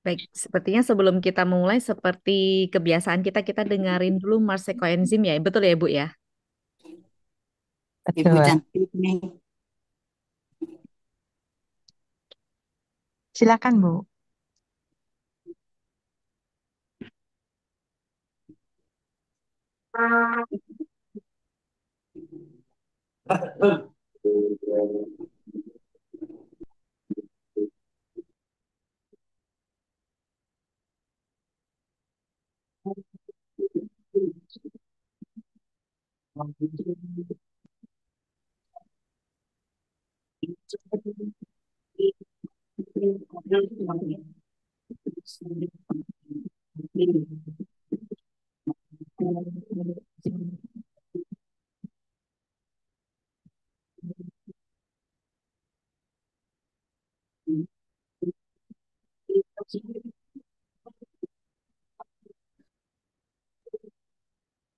Baik, sepertinya sebelum kita mulai, seperti kebiasaan kita, kita dengerin dulu Mars Coenzym ya. Betul ya, Bu ya? Ibu Betul. cantik nih. Silakan, Bu.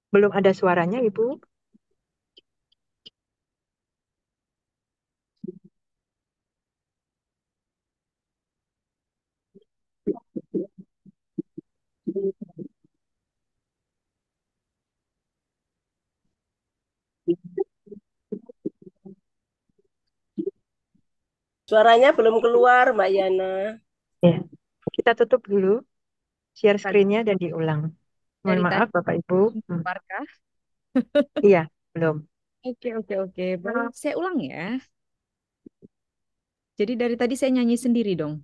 Belum ada suaranya, Ibu. Suaranya belum keluar, Mbak Yana. Ya, kita tutup dulu share Tadi, screen-nya dan diulang. Mohon dari maaf, tadi, Bapak Ibu. keluarkah? Iya, belum. Oke, oke, oke. Baru saya ulang ya. Jadi dari tadi saya nyanyi sendiri dong.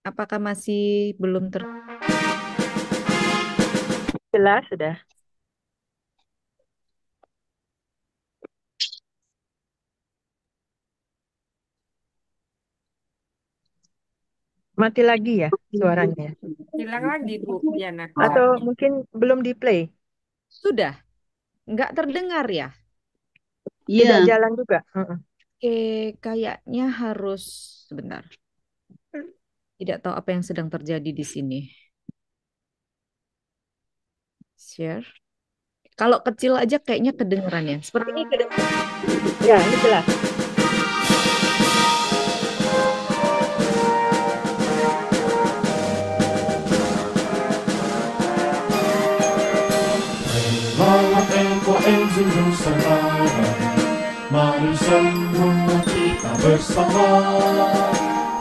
Apakah masih belum ter... Jelas sudah. Mati lagi ya suaranya. Hilang lagi Bu Yana. Atau mungkin belum di play, Sudah, nggak terdengar ya? tidak Iya, jalan juga. Kayaknya harus... Sebentar. Tidak tahu apa yang sedang terjadi di sini. Share. Kalau kecil aja kayaknya kedengeran ya. Seperti ini kedengeran. Ya, ini jelas. Lawan ekoenzim Nusantara, mari semua kita bersama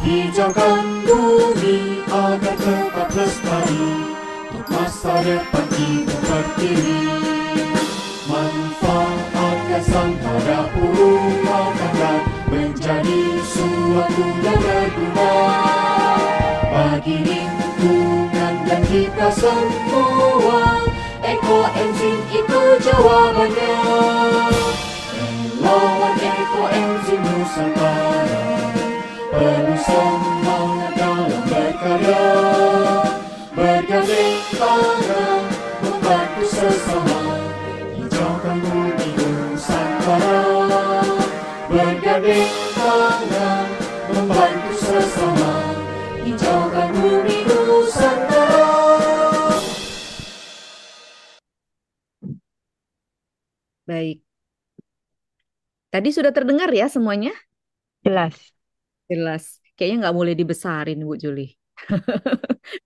hijaukan bumi agar tetap lestari untuk masa depan kita berdiri. Manfaatkan sampada puluhan menjadi suatu yang berguna bagi lingkungan dan kita semua. Ekoenzim itu jawabannya. Lawan ekoenzim Nusantara, penuh semangat dalam berkarya, bergandeng tangan membantu sesama, hijaukan bumi Nusantara, bergandeng tangan membantu sesama, hijaukan bumi Nusantara. Baik. Tadi sudah terdengar ya semuanya? Jelas. Jelas. Kayaknya nggak boleh dibesarin, Bu Juli.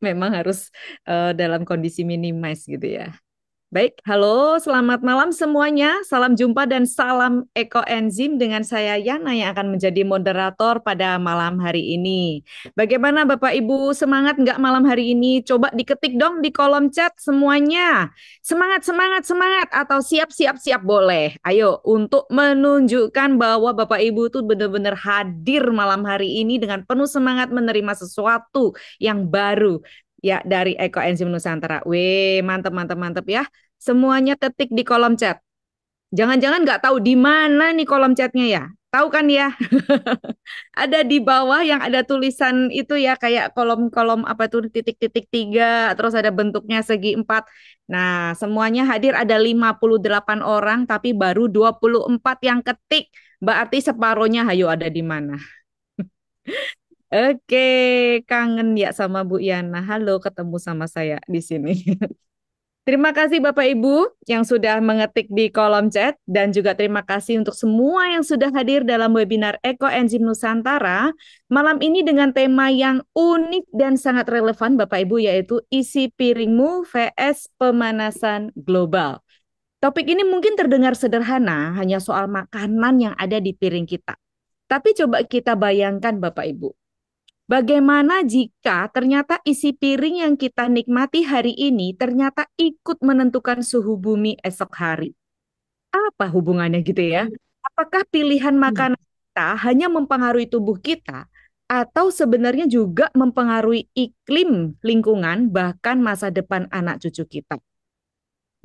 Memang harus dalam kondisi minimize gitu ya. Baik, halo, selamat malam semuanya. Salam jumpa dan salam ekoenzim dengan saya Yana yang akan menjadi moderator pada malam hari ini. Bagaimana Bapak Ibu, semangat nggak malam hari ini? Coba diketik dong di kolom chat semuanya. Semangat, semangat, semangat atau siap, siap, siap boleh. Ayo, untuk menunjukkan bahwa Bapak Ibu tuh benar-benar hadir malam hari ini dengan penuh semangat menerima sesuatu yang baru ya dari Ekoenzim Nusantara. Weh, mantep, mantep, mantep ya. Semuanya ketik di kolom chat. Jangan-jangan nggak tahu di mana nih kolom chatnya ya? Tahu kan ya? Ada di bawah yang ada tulisan itu ya kayak kolom-kolom apa tuh titik-titik tiga, terus ada bentuknya segi empat. Nah, semuanya hadir ada 58 orang, tapi baru 24 yang ketik. Berarti separohnya hayo ada di mana? Oke, kangen ya sama Bu Yana. Halo, ketemu sama saya di sini. Terima kasih Bapak Ibu yang sudah mengetik di kolom chat dan juga terima kasih untuk semua yang sudah hadir dalam webinar Ekoenzim Nusantara malam ini dengan tema yang unik dan sangat relevan Bapak Ibu yaitu isi piringmu vs pemanasan global. Topik ini mungkin terdengar sederhana, hanya soal makanan yang ada di piring kita. Tapi coba kita bayangkan Bapak Ibu, bagaimana jika ternyata isi piring yang kita nikmati hari ini ternyata ikut menentukan suhu bumi esok hari? Apa hubungannya gitu ya? Apakah pilihan makanan kita hanya mempengaruhi tubuh kita atau sebenarnya juga mempengaruhi iklim lingkungan bahkan masa depan anak cucu kita?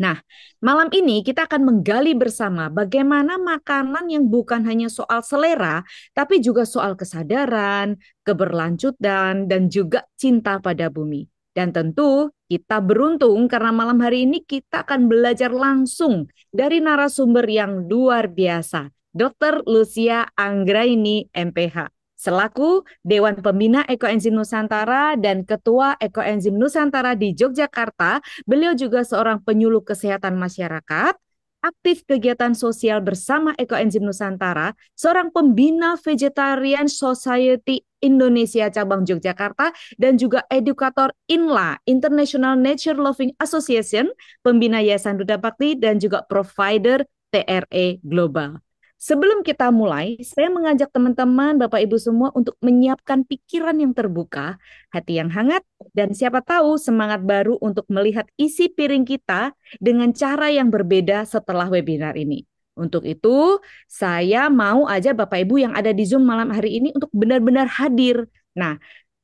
Nah, malam ini kita akan menggali bersama bagaimana makanan yang bukan hanya soal selera, tapi juga soal kesadaran, keberlanjutan, dan juga cinta pada bumi. Dan tentu kita beruntung karena malam hari ini kita akan belajar langsung dari narasumber yang luar biasa, Dr. Lucia Anggraini, MPH selaku Dewan Pembina Ekoenzim Nusantara dan Ketua Ekoenzim Nusantara di Yogyakarta. Beliau juga seorang penyuluh kesehatan masyarakat, aktif kegiatan sosial bersama Ekoenzim Nusantara, seorang pembina Vegetarian Society Indonesia cabang Yogyakarta, dan juga edukator INLA, International Nature Loving Association, pembina Yayasan Duta Bakti, dan juga provider TRE Global. Sebelum kita mulai, saya mengajak teman-teman, Bapak Ibu semua untuk menyiapkan pikiran yang terbuka, hati yang hangat, dan siapa tahu semangat baru untuk melihat isi piring kita dengan cara yang berbeda setelah webinar ini. Untuk itu, saya mau aja Bapak Ibu yang ada di Zoom malam hari ini untuk benar-benar hadir. Nah,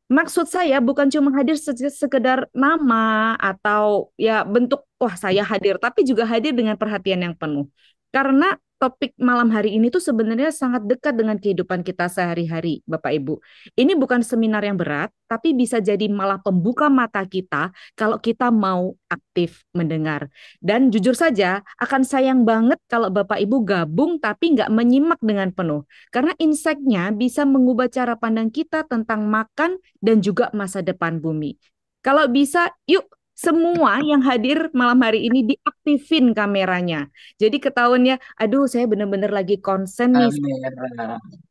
maksud saya bukan cuma hadir sekedar nama atau ya bentuk, wah saya hadir, tapi juga hadir dengan perhatian yang penuh. Karena topik malam hari ini tuh sebenarnya sangat dekat dengan kehidupan kita sehari-hari, Bapak Ibu. Ini bukan seminar yang berat, tapi bisa jadi malah pembuka mata kita kalau kita mau aktif mendengar. Dan jujur saja, akan sayang banget kalau Bapak Ibu gabung tapi nggak menyimak dengan penuh. Karena insight-nya bisa mengubah cara pandang kita tentang makan dan juga masa depan bumi. Kalau bisa, yuk semua yang hadir malam hari ini diaktifin kameranya. Jadi ketahuan ya, aduh saya benar-benar lagi konsen nih.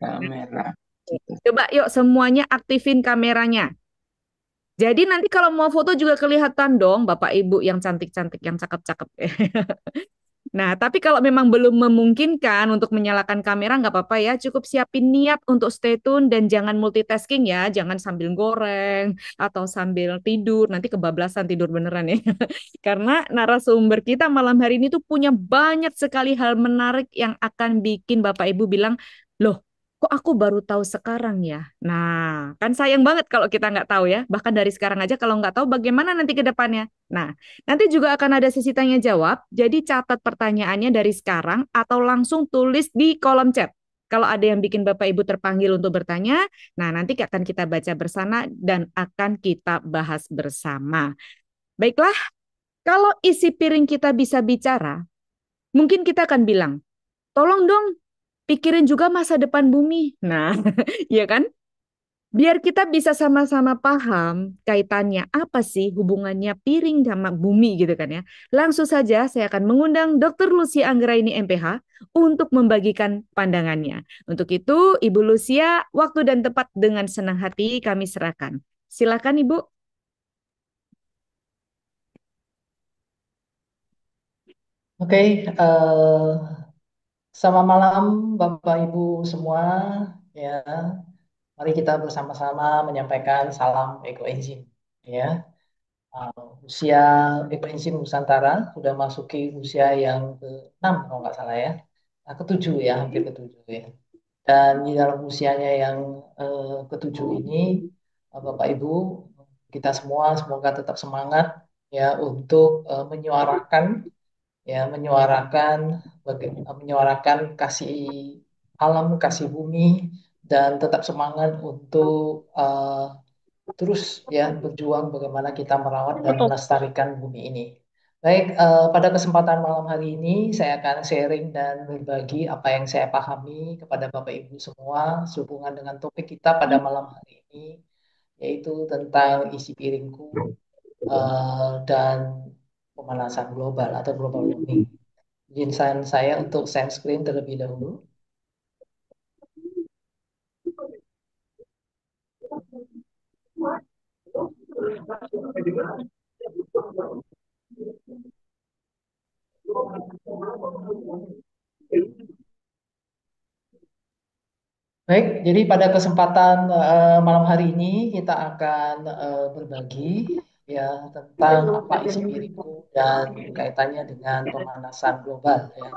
Kamera. Coba yuk semuanya aktifin kameranya. Jadi nanti kalau mau foto juga kelihatan dong Bapak Ibu yang cantik-cantik, yang cakep-cakep. Nah, tapi kalau memang belum memungkinkan untuk menyalakan kamera, nggak apa-apa ya. Cukup siapin niat untuk stay tune dan jangan multitasking ya. Jangan sambil goreng atau sambil tidur. Nanti kebablasan tidur beneran ya. Karena narasumber kita malam hari ini tuh punya banyak sekali hal menarik yang akan bikin Bapak Ibu bilang, loh, kok aku baru tahu sekarang ya? Nah, kan sayang banget kalau kita nggak tahu ya. Bahkan dari sekarang aja kalau nggak tahu bagaimana nanti ke depannya. Nah, nanti juga akan ada sesi tanya jawab, jadi catat pertanyaannya dari sekarang atau langsung tulis di kolom chat. Kalau ada yang bikin Bapak Ibu terpanggil untuk bertanya, nah nanti akan kita baca bersama dan akan kita bahas bersama. Baiklah, kalau isi piring kita bisa bicara, mungkin kita akan bilang, tolong dong pikirin juga masa depan bumi. Nah, ya kan? Biar kita bisa sama-sama paham kaitannya apa sih hubungannya piring sama bumi gitu kan ya. Langsung saja saya akan mengundang Dr. Lucia Anggraini MPH untuk membagikan pandangannya. Untuk itu Ibu Lucia, waktu dan tempat dengan senang hati kami serahkan. Silakan Ibu. Oke, selamat malam Bapak Ibu semua. Ya, mari kita bersama-sama menyampaikan salam ekoenzim. Ya, usia ekoenzim Nusantara sudah masuki usia yang ke-6 kalau nggak salah ya. Nah, ke-7 ya, hampir ke-7 ya. Dan di dalam usianya yang ke-7 ini, Bapak Ibu, kita semua semoga tetap semangat ya untuk menyuarakan menyuarakan kasih alam, kasih bumi, dan tetap semangat untuk terus ya berjuang bagaimana kita merawat dan melestarikan bumi ini. Baik, pada kesempatan malam hari ini saya akan sharing dan berbagi apa yang saya pahami kepada Bapak Ibu semua sehubungan dengan topik kita pada malam hari ini, yaitu tentang isi piringku dan pemanasan global atau global warming. Izin saya untuk share screen terlebih dahulu. Baik, jadi pada kesempatan malam hari ini kita akan berbagi ya tentang apa isi diriku dan kaitannya dengan pemanasan global ya.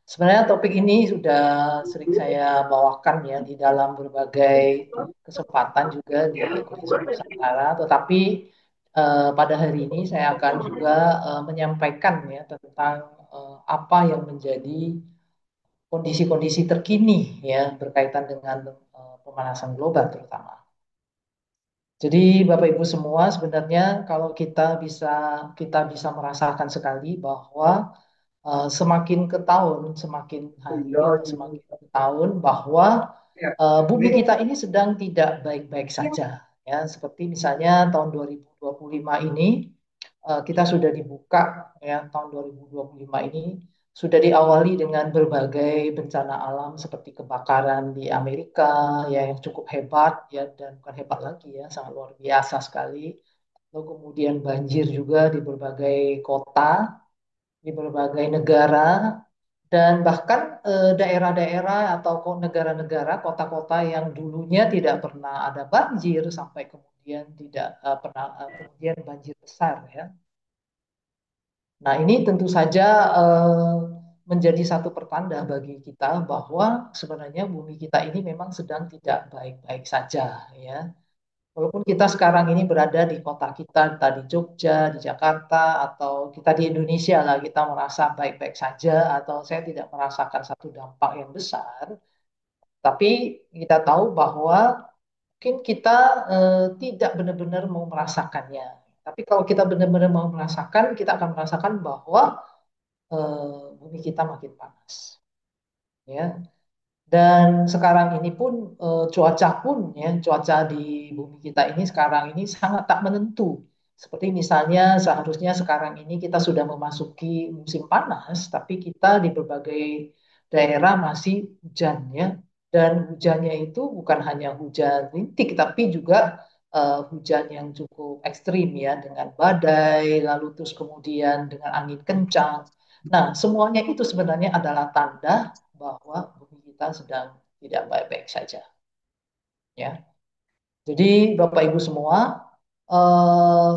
Sebenarnya topik ini sudah sering saya bawakan ya di dalam berbagai kesempatan juga di Ekonomi Nusantara, tetapi pada hari ini saya akan juga menyampaikan ya tentang apa yang menjadi kondisi-kondisi terkini ya berkaitan dengan pemanasan global terutama. Jadi Bapak Ibu semua sebenarnya kalau kita bisa merasakan sekali bahwa semakin ke tahun, semakin hari atau semakin ke tahun bahwa bumi kita ini sedang tidak baik-baik saja. Ya, seperti misalnya tahun 2025 ini kita sudah dibuka ya tahun 2025 ini sudah diawali dengan berbagai bencana alam seperti kebakaran di Amerika ya yang cukup hebat ya dan bukan hebat lagi ya sangat luar biasa sekali. Lalu kemudian banjir juga di berbagai kota, di berbagai negara dan bahkan daerah-daerah atau negara-negara, kota-kota yang dulunya tidak pernah ada banjir sampai kemudian tidak pernah kemudian banjir besar ya. Nah, ini tentu saja menjadi satu pertanda bagi kita bahwa sebenarnya bumi kita ini memang sedang tidak baik-baik saja ya. Walaupun kita sekarang ini berada di kota kita, entah di Jogja, di Jakarta, atau kita di Indonesia lah, kita merasa baik-baik saja, atau saya tidak merasakan satu dampak yang besar. Tapi kita tahu bahwa mungkin kita tidak benar-benar mau merasakannya. Tapi kalau kita benar-benar mau merasakan, kita akan merasakan bahwa bumi kita makin panas. Ya, dan sekarang ini pun cuaca pun ya cuaca di bumi kita ini sekarang ini sangat tak menentu. Seperti misalnya seharusnya sekarang ini kita sudah memasuki musim panas, tapi kita di berbagai daerah masih hujan ya. Dan hujannya itu bukan hanya hujan rintik, tapi juga hujan yang cukup ekstrim ya dengan badai, lalu terus kemudian dengan angin kencang. Nah, semuanya itu sebenarnya adalah tanda bahwa bumi kita sedang tidak baik-baik saja. Ya, jadi Bapak Ibu semua, eh,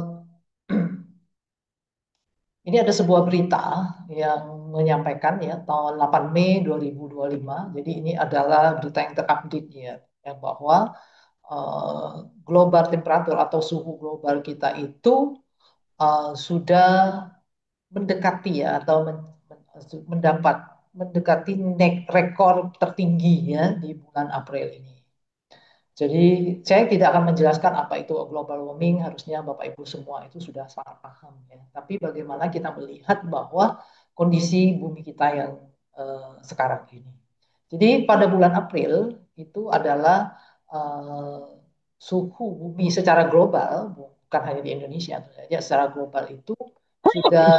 ini ada sebuah berita yang menyampaikan ya tahun 8 Mei 2025. Jadi ini adalah berita yang terupdate ya, yang bahwa eh, global temperatur atau suhu global kita itu sudah mendekati ya atau mendapat mendekati rekor tertinggi ya di bulan April ini. Jadi saya tidak akan menjelaskan apa itu global warming, harusnya Bapak Ibu semua itu sudah sangat paham ya. Tapi bagaimana kita melihat bahwa kondisi bumi kita yang sekarang ini. Jadi pada bulan April itu adalah eh, suhu bumi secara global, bukan hanya di Indonesia, tentu saja secara global itu sudah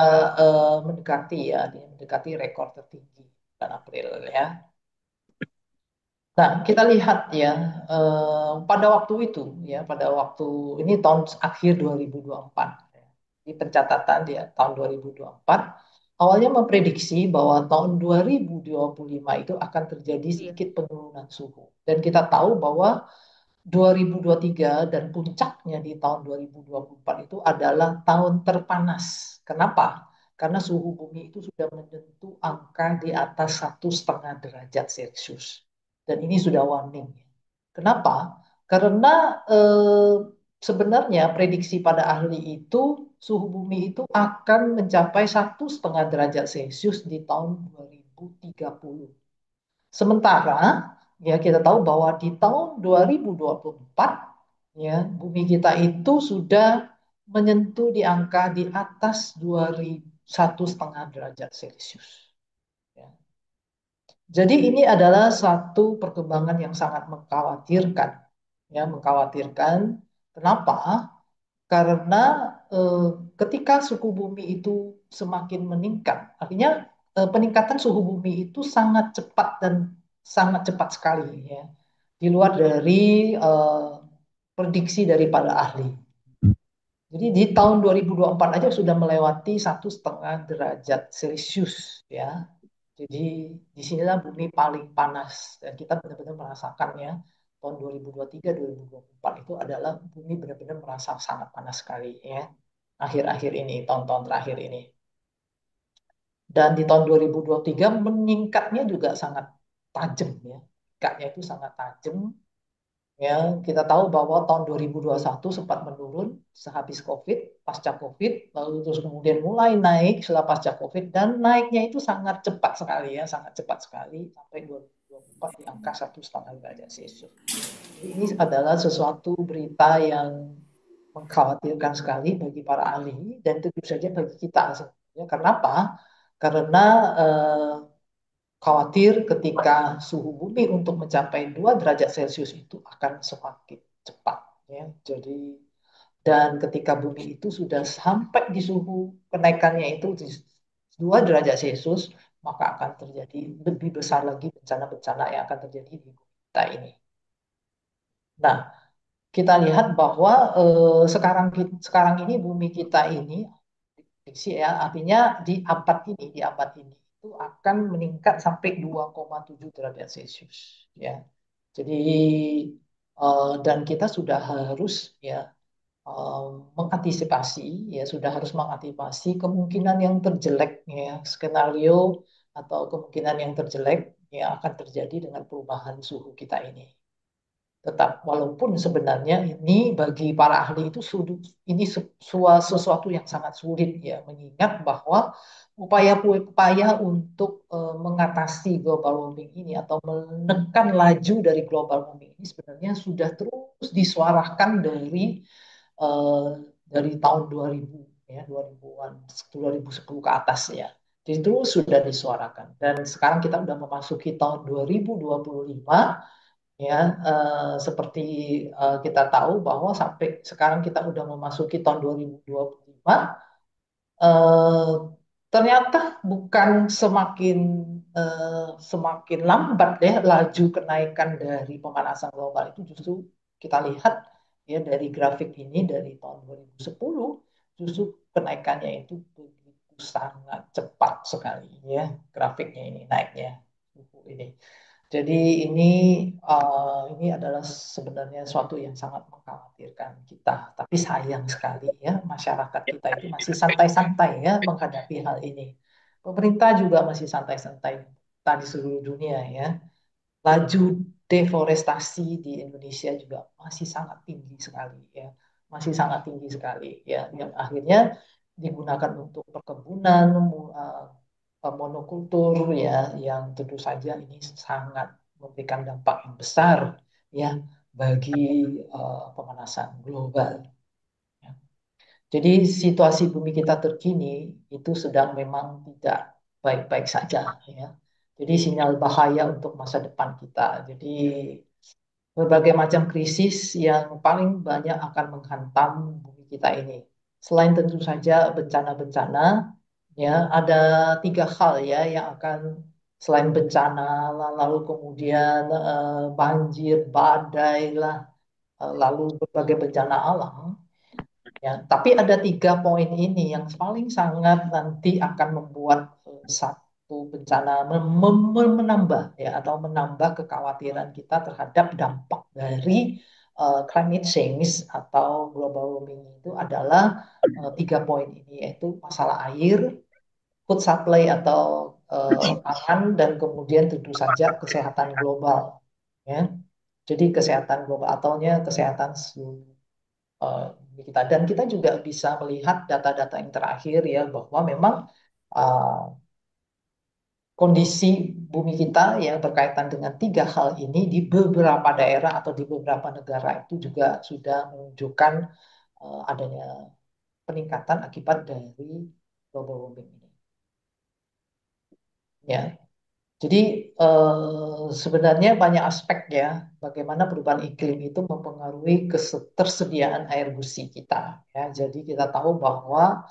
mendekati ya, mendekati rekor tertinggi bulan April ya. Nah, kita lihat ya, pada waktu itu, ya, pada waktu ini tahun akhir 2024, ya, di pencatatan dia tahun 2024, awalnya memprediksi bahwa tahun 2025 itu akan terjadi Iya. sedikit penurunan suhu. Dan kita tahu bahwa 2023 dan puncaknya di tahun 2024 itu adalah tahun terpanas. Kenapa? Karena suhu bumi itu sudah menyentuh angka di atas 1,5 derajat Celcius. Dan ini sudah warning. Kenapa? Karena sebenarnya prediksi pada ahli itu suhu bumi itu akan mencapai 1,5 derajat Celcius di tahun 2030. Sementara ya kita tahu bahwa di tahun 2024 ya bumi kita itu sudah menyentuh di angka di atas 1,5 derajat Celcius. Ya. Jadi ini adalah satu perkembangan yang sangat mengkhawatirkan. Ya, mengkhawatirkan. Kenapa? Karena eh, ketika suhu bumi itu semakin meningkat. Artinya peningkatan suhu bumi itu sangat cepat dan sangat cepat sekali ya. Di luar dari prediksi daripada ahli. Jadi di tahun 2024 aja sudah melewati 1,5 derajat Celcius ya. Jadi disinilah bumi paling panas dan kita benar-benar merasakannya. Tahun 2023, 2024 itu adalah bumi benar-benar merasa sangat panas sekali ya. Akhir-akhir ini, tahun-tahun terakhir ini. Dan di tahun 2023 meningkatnya juga sangat tajam ya. Meningkatnya itu sangat tajam. Ya, kita tahu bahwa tahun 2021 sempat menurun sehabis COVID, pasca COVID, lalu terus kemudian mulai naik setelah pasca COVID dan naiknya itu sangat cepat sekali ya, sangat cepat sekali sampai 2024 di angka 1,5 derajat Celcius. Ini adalah sesuatu berita yang mengkhawatirkan sekali bagi para ahli dan tentu saja bagi kita sebenarnya. Kenapa? Karena khawatir ketika suhu bumi untuk mencapai 2 derajat Celcius itu akan semakin cepat ya. Jadi dan ketika bumi itu sudah sampai di suhu kenaikannya itu di 2 derajat Celcius, maka akan terjadi lebih besar lagi bencana-bencana yang akan terjadi di bumi kita ini. Nah, kita lihat bahwa sekarang ini bumi kita ini ya, artinya di abad ini itu akan meningkat sampai 2,7 derajat Celcius ya. Jadi dan kita sudah harus ya mengantisipasi ya sudah harus mengantisipasi kemungkinan yang terjelek ya, skenario atau kemungkinan yang terjelek yang akan terjadi dengan perubahan suhu kita ini. Walaupun sebenarnya ini bagi para ahli itu ini sesuatu yang sangat sulit ya, mengingat bahwa upaya-upaya untuk mengatasi global warming ini atau menekan laju dari global warming ini sebenarnya sudah terus disuarakan eh, dari tahun 2000 ya, 2000-an 2010 ke atas ya. Jadi terus sudah disuarakan dan sekarang kita sudah memasuki tahun 2025 ya, seperti kita tahu bahwa sampai sekarang kita udah memasuki tahun 2025, eh, ternyata bukan semakin lambat ya laju kenaikan dari pemanasan global itu, justru kita lihat ya dari grafik ini dari tahun 2010 justru kenaikannya itu begitu sangat cepat sekali ya, grafiknya ini naiknya ini. Jadi ini adalah sebenarnya suatu yang sangat mengkhawatirkan kita. Tapi sayang sekali ya masyarakat kita itu masih santai-santai ya menghadapi hal ini. Pemerintah juga masih santai-santai di seluruh dunia ya. Laju deforestasi di Indonesia juga masih sangat tinggi sekali ya. Masih sangat tinggi sekali ya. Yang akhirnya digunakan untuk perkebunan, monokultur ya, yang tentu saja ini sangat memberikan dampak yang besar ya bagi pemanasan global. Ya. Jadi situasi bumi kita terkini itu sedang memang tidak baik-baik saja ya. Jadi sinyal bahaya untuk masa depan kita. Jadi berbagai macam krisis yang paling banyak akan menghantam bumi kita ini. Selain tentu saja bencana-bencana, ya ada 3 hal ya yang akan selain bencana, lalu kemudian banjir, badai lah, lalu berbagai bencana alam. Ya, tapi ada 3 poin ini yang paling sangat nanti akan membuat satu bencana menambah ya atau menambah kekhawatiran kita terhadap dampak dari climate change atau global warming itu adalah 3 poin ini, yaitu masalah air, food supply atau pangan, dan kemudian tentu saja kesehatan global ya. Jadi kesehatan global ataunya kesehatan eh, kita, dan kita juga bisa melihat data-data yang terakhir ya bahwa memang uh, kondisi bumi kita yang berkaitan dengan 3 hal ini di beberapa daerah atau di beberapa negara itu juga sudah menunjukkan adanya peningkatan akibat dari global warming ini ya. Jadi sebenarnya banyak aspek ya bagaimana perubahan iklim itu mempengaruhi ketersediaan air bersih kita ya. Jadi kita tahu bahwa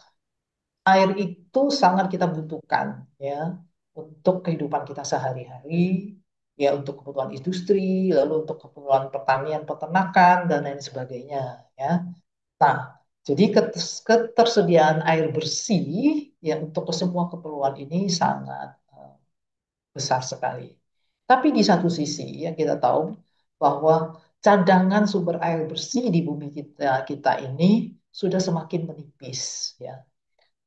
air itu sangat kita butuhkan ya untuk kehidupan kita sehari-hari, ya untuk kebutuhan industri, lalu untuk keperluan pertanian, peternakan dan lain sebagainya ya. Nah, jadi ketersediaan air bersih ya untuk semua keperluan ini sangat besar sekali. Tapi di satu sisi yang kita tahu bahwa cadangan sumber air bersih di bumi kita ini sudah semakin menipis ya.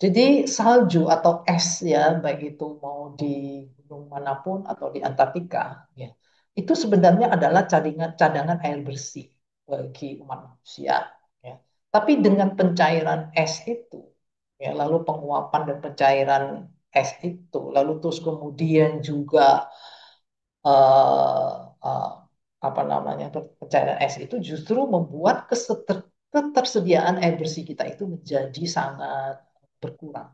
Jadi salju atau es ya, baik itu mau di gunung manapun atau di Antartika, ya, itu sebenarnya adalah cadangan air bersih bagi umat manusia. Ya. Tapi dengan pencairan es itu, ya, lalu penguapan dan pencairan es itu, lalu terus kemudian juga eh, eh, apa namanya pencairan es itu justru membuat ketersediaan air bersih kita itu menjadi sangat berkurang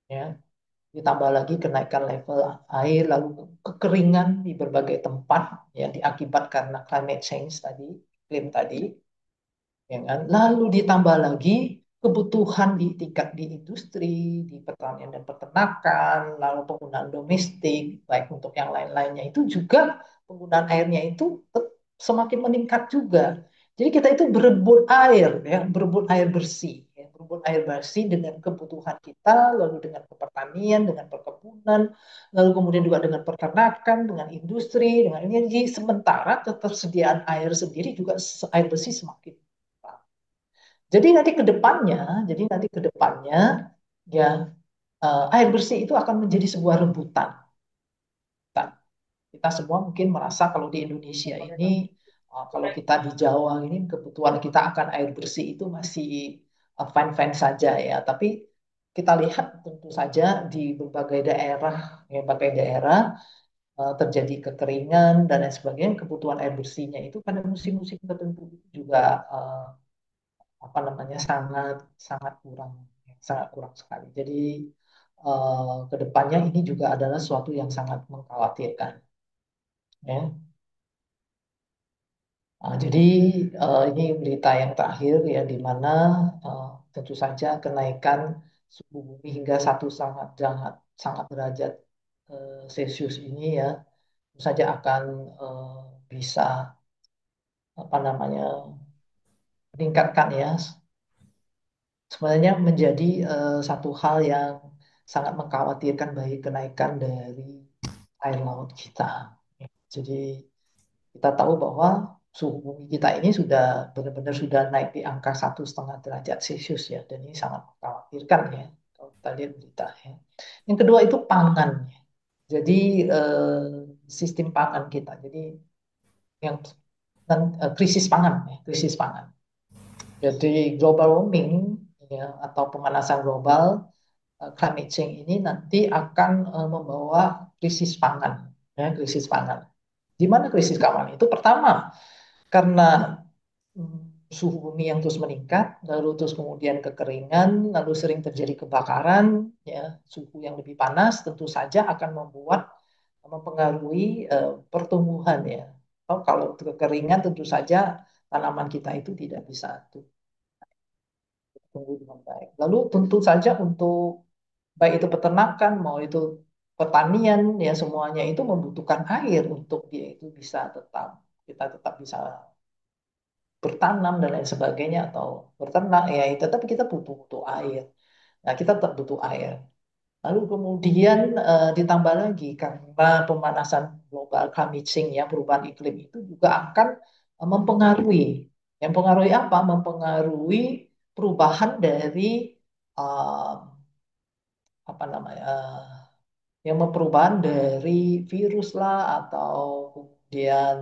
ya. Ditambah lagi kenaikan level air lalu kekeringan di berbagai tempat yang diakibat karena climate change tadi, iklim tadi, ya kan? Lalu ditambah lagi kebutuhan di tingkat di industri, di pertanian dan peternakan, lalu penggunaan domestik, baik untuk yang lain-lainnya itu juga penggunaan airnya itu semakin meningkat juga. Jadi kita itu berebut air, ya, berebut air bersih, ya, berebut air bersih dengan kebutuhan kita, lalu dengan pertanian, dengan perkebunan, lalu kemudian juga dengan peternakan, dengan industri, dengan energi. Sementara ketersediaan air sendiri juga air bersih semakin. Jadi nanti ke depannya ya air bersih itu akan menjadi sebuah rebutan. Kita semua mungkin merasa kalau di Indonesia ini, kalau kita di Jawa ini kebutuhan kita akan air bersih itu masih fine-fine saja ya. Tapi kita lihat tentu saja di berbagai daerah terjadi kekeringan dan lain sebagainya. Kebutuhan air bersihnya itu pada musim-musim tertentu itu juga apa namanya sangat sangat kurang, sangat kurang sekali. Jadi kedepannya ini juga adalah suatu yang sangat mengkhawatirkan. Ya. Jadi ini berita yang terakhir ya di mana eh, tentu saja kenaikan suhu bumi hingga satu sangat sangat sangat derajat Celcius ini ya tentu saja akan eh, bisa apa namanya meningkatkan ya sebenarnya menjadi satu hal yang sangat mengkhawatirkan bagi kenaikan dari air laut kita. Jadi kita tahu bahwa suhu bumi kita ini sudah benar-benar sudah naik di angka 1,5 derajat Celcius ya, dan ini sangat mengkhawatirkan ya kalau kita lihat berita ya. Yang kedua itu pangan. Jadi sistem pangan kita. Jadi yang krisis pangan ya, krisis pangan. Jadi global warming ya atau pemanasan global climate change ini nanti akan membawa krisis pangan ya, krisis pangan. Di mana krisis pangan itu? Pertama, karena suhu bumi yang terus meningkat, lalu terus kemudian kekeringan, lalu sering terjadi kebakaran, ya, suhu yang lebih panas tentu saja akan mempengaruhi pertumbuhan ya. Kalau kekeringan tentu saja tanaman kita itu tidak bisa tumbuh dengan baik. Lalu tentu saja untuk baik itu peternakan mau itu pertanian ya semuanya itu membutuhkan air untuk dia itu bisa tetap kita tetap bisa bertanam dan lain sebagainya atau berternak ya tetapi kita butuh butuh air. Nah, kita tetap butuh air. Lalu kemudian ditambah lagi karena pemanasan global climate change ya perubahan iklim itu juga akan mempengaruhi. Yang mempengaruhi apa? Mempengaruhi perubahan dari eh, apa namanya? Yang perubahan dari virus lah atau kemudian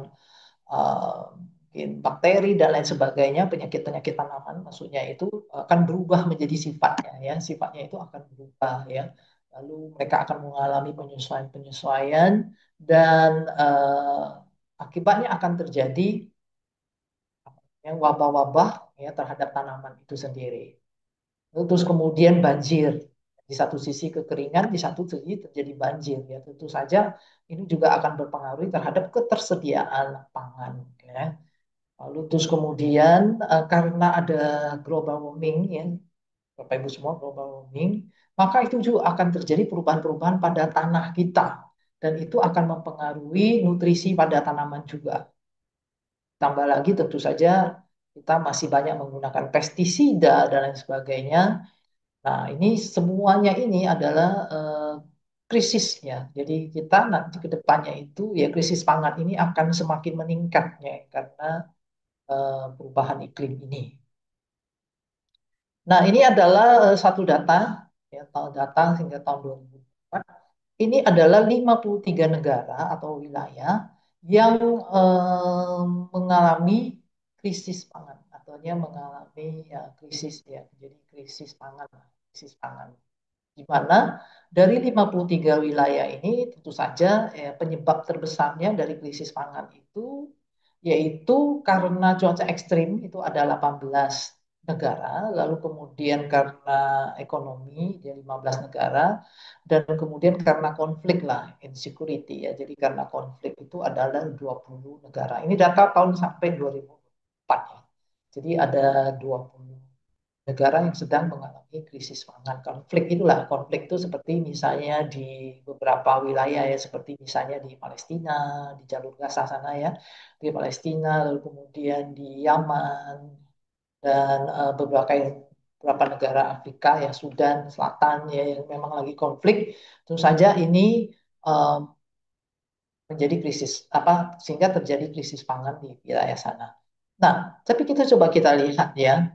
mungkin bakteri dan lain sebagainya, penyakit-penyakit tanaman maksudnya itu akan berubah menjadi sifatnya ya, sifatnya itu akan berubah ya. Lalu mereka akan mengalami penyesuaian-penyesuaian dan akibatnya akan terjadi yang wabah-wabah ya terhadap tanaman itu sendiri. Terus kemudian banjir. Di satu sisi kekeringan, di satu sisi terjadi banjir. Ya, tentu saja ini juga akan berpengaruh terhadap ketersediaan pangan. Ya. Lalu terus kemudian karena ada global warming ya, Bapak Ibu semua, global warming, maka itu juga akan terjadi perubahan-perubahan pada tanah kita. Dan itu akan mempengaruhi nutrisi pada tanaman juga. Tambah lagi tentu saja kita masih banyak menggunakan pestisida dan lain sebagainya. Nah, ini semuanya ini adalah krisis ya. Jadi kita nanti ke depannya itu ya krisis pangan ini akan semakin meningkat ya karena perubahan iklim ini. Nah, ini adalah satu data ya, data hingga tahun 2004. Ini adalah 53 negara atau wilayah yang mengalami krisis pangan, artinya mengalami ya, krisis ya, jadi krisis pangan, krisis pangan. Di mana dari 53 wilayah ini tentu saja ya, penyebab terbesarnya dari krisis pangan itu yaitu karena cuaca ekstrim itu ada 18 negara, lalu kemudian karena ekonomi dia 15 negara, dan kemudian karena konflik lah, insecurity ya. Jadi karena konflik itu adalah 20 negara. Ini data tahun sampai 2004 ya. Jadi ada 20 negara yang sedang mengalami krisis pangan. Konflik itulah, konflik itu seperti misalnya di beberapa wilayah ya, seperti misalnya di Palestina, di jalur Gaza sana ya, di Palestina, lalu kemudian di Yaman, dan beberapa negara Afrika ya, Sudan Selatan ya, yang memang lagi konflik. Tentu saja ini um, menjadi krisis apa sehingga terjadi krisis pangan di wilayah sana. Nah, tapi kita lihat ya,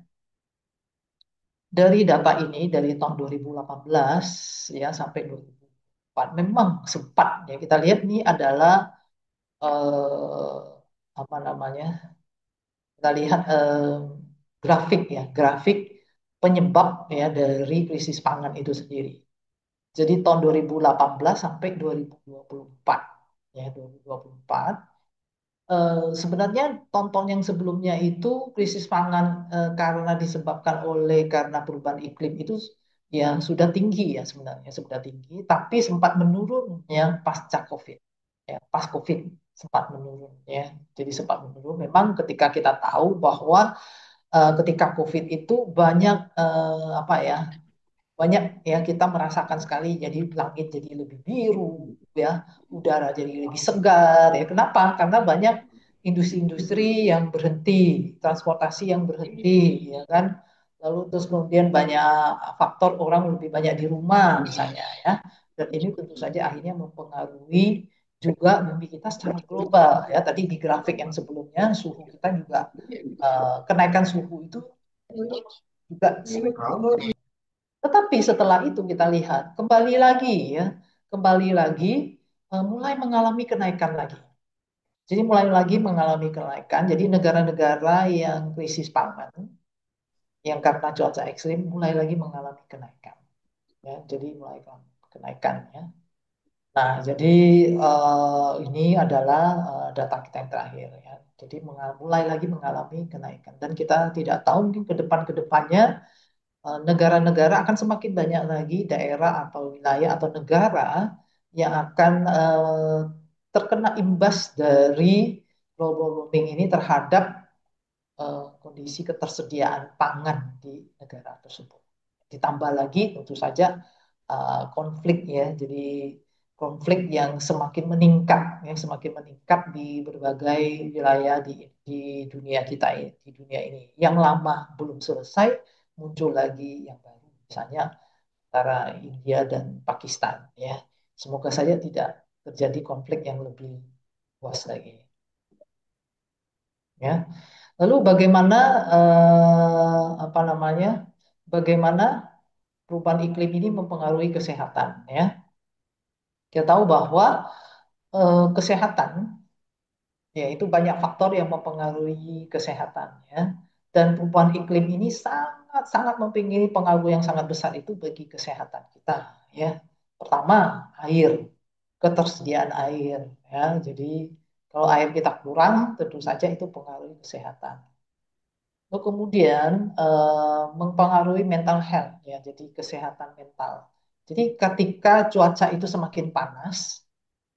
dari data ini dari tahun 2018 ya sampai 2004 memang sempat ya kita lihat ini adalah eh, apa namanya, kita lihat grafik ya, grafik penyebab ya dari krisis pangan itu sendiri. Jadi tahun 2018 sampai 2024 ya, 2024 sebenarnya tonton yang sebelumnya itu krisis pangan karena disebabkan karena perubahan iklim itu ya sudah tinggi ya, sebenarnya sudah tinggi, tapi sempat menurun ya pasca COVID ya, pas COVID sempat menurun ya, jadi sempat menurun memang ketika kita tahu bahwa ketika COVID itu banyak apa ya, banyak ya kita merasakan sekali, jadi langit jadi lebih biru ya, udara jadi lebih segar ya. Kenapa? Karena banyak industri-industri yang berhenti, transportasi yang berhenti ya kan, lalu terus kemudian banyak faktor orang lebih banyak di rumah misalnya ya, dan ini tentu saja akhirnya mempengaruhi juga bumi kita secara global ya. Tadi di grafik yang sebelumnya suhu kita juga kenaikan suhu itu juga signifikan. Tetapi setelah itu kita lihat kembali lagi ya, kembali lagi mulai mengalami kenaikan lagi. Jadi mulai lagi mengalami kenaikan. Jadi negara-negara yang krisis pangan, yang karena cuaca ekstrim mulai lagi mengalami kenaikan. Ya, jadi mulai kenaikan ya. Nah, jadi ini adalah data kita yang terakhir ya. Jadi mulai lagi mengalami kenaikan dan kita tidak tahu mungkin ke depannya negara-negara akan semakin banyak lagi daerah atau wilayah atau negara yang akan terkena imbas dari global warming ini terhadap kondisi ketersediaan pangan di negara tersebut. Ditambah lagi tentu saja konflik ya, jadi konflik yang semakin meningkat, yang semakin meningkat di berbagai wilayah di dunia kita ini, di dunia ini. Yang lama belum selesai, muncul lagi yang baru, misalnya antara India dan Pakistan ya. Semoga saja tidak terjadi konflik yang lebih luas lagi ya. Lalu bagaimana apa namanya? Bagaimana perubahan iklim ini mempengaruhi kesehatan ya? Kita tahu bahwa kesehatan ya itu banyak faktor yang mempengaruhi kesehatan ya. Dan perubahan iklim ini sangat-sangat mempunyai pengaruh yang sangat besar itu bagi kesehatan kita ya. Pertama, air, ketersediaan air ya. Jadi kalau air kita kurang, tentu saja itu pengaruhi kesehatan. Lalu kemudian mempengaruhi mental health ya, jadi kesehatan mental. Jadi ketika cuaca itu semakin panas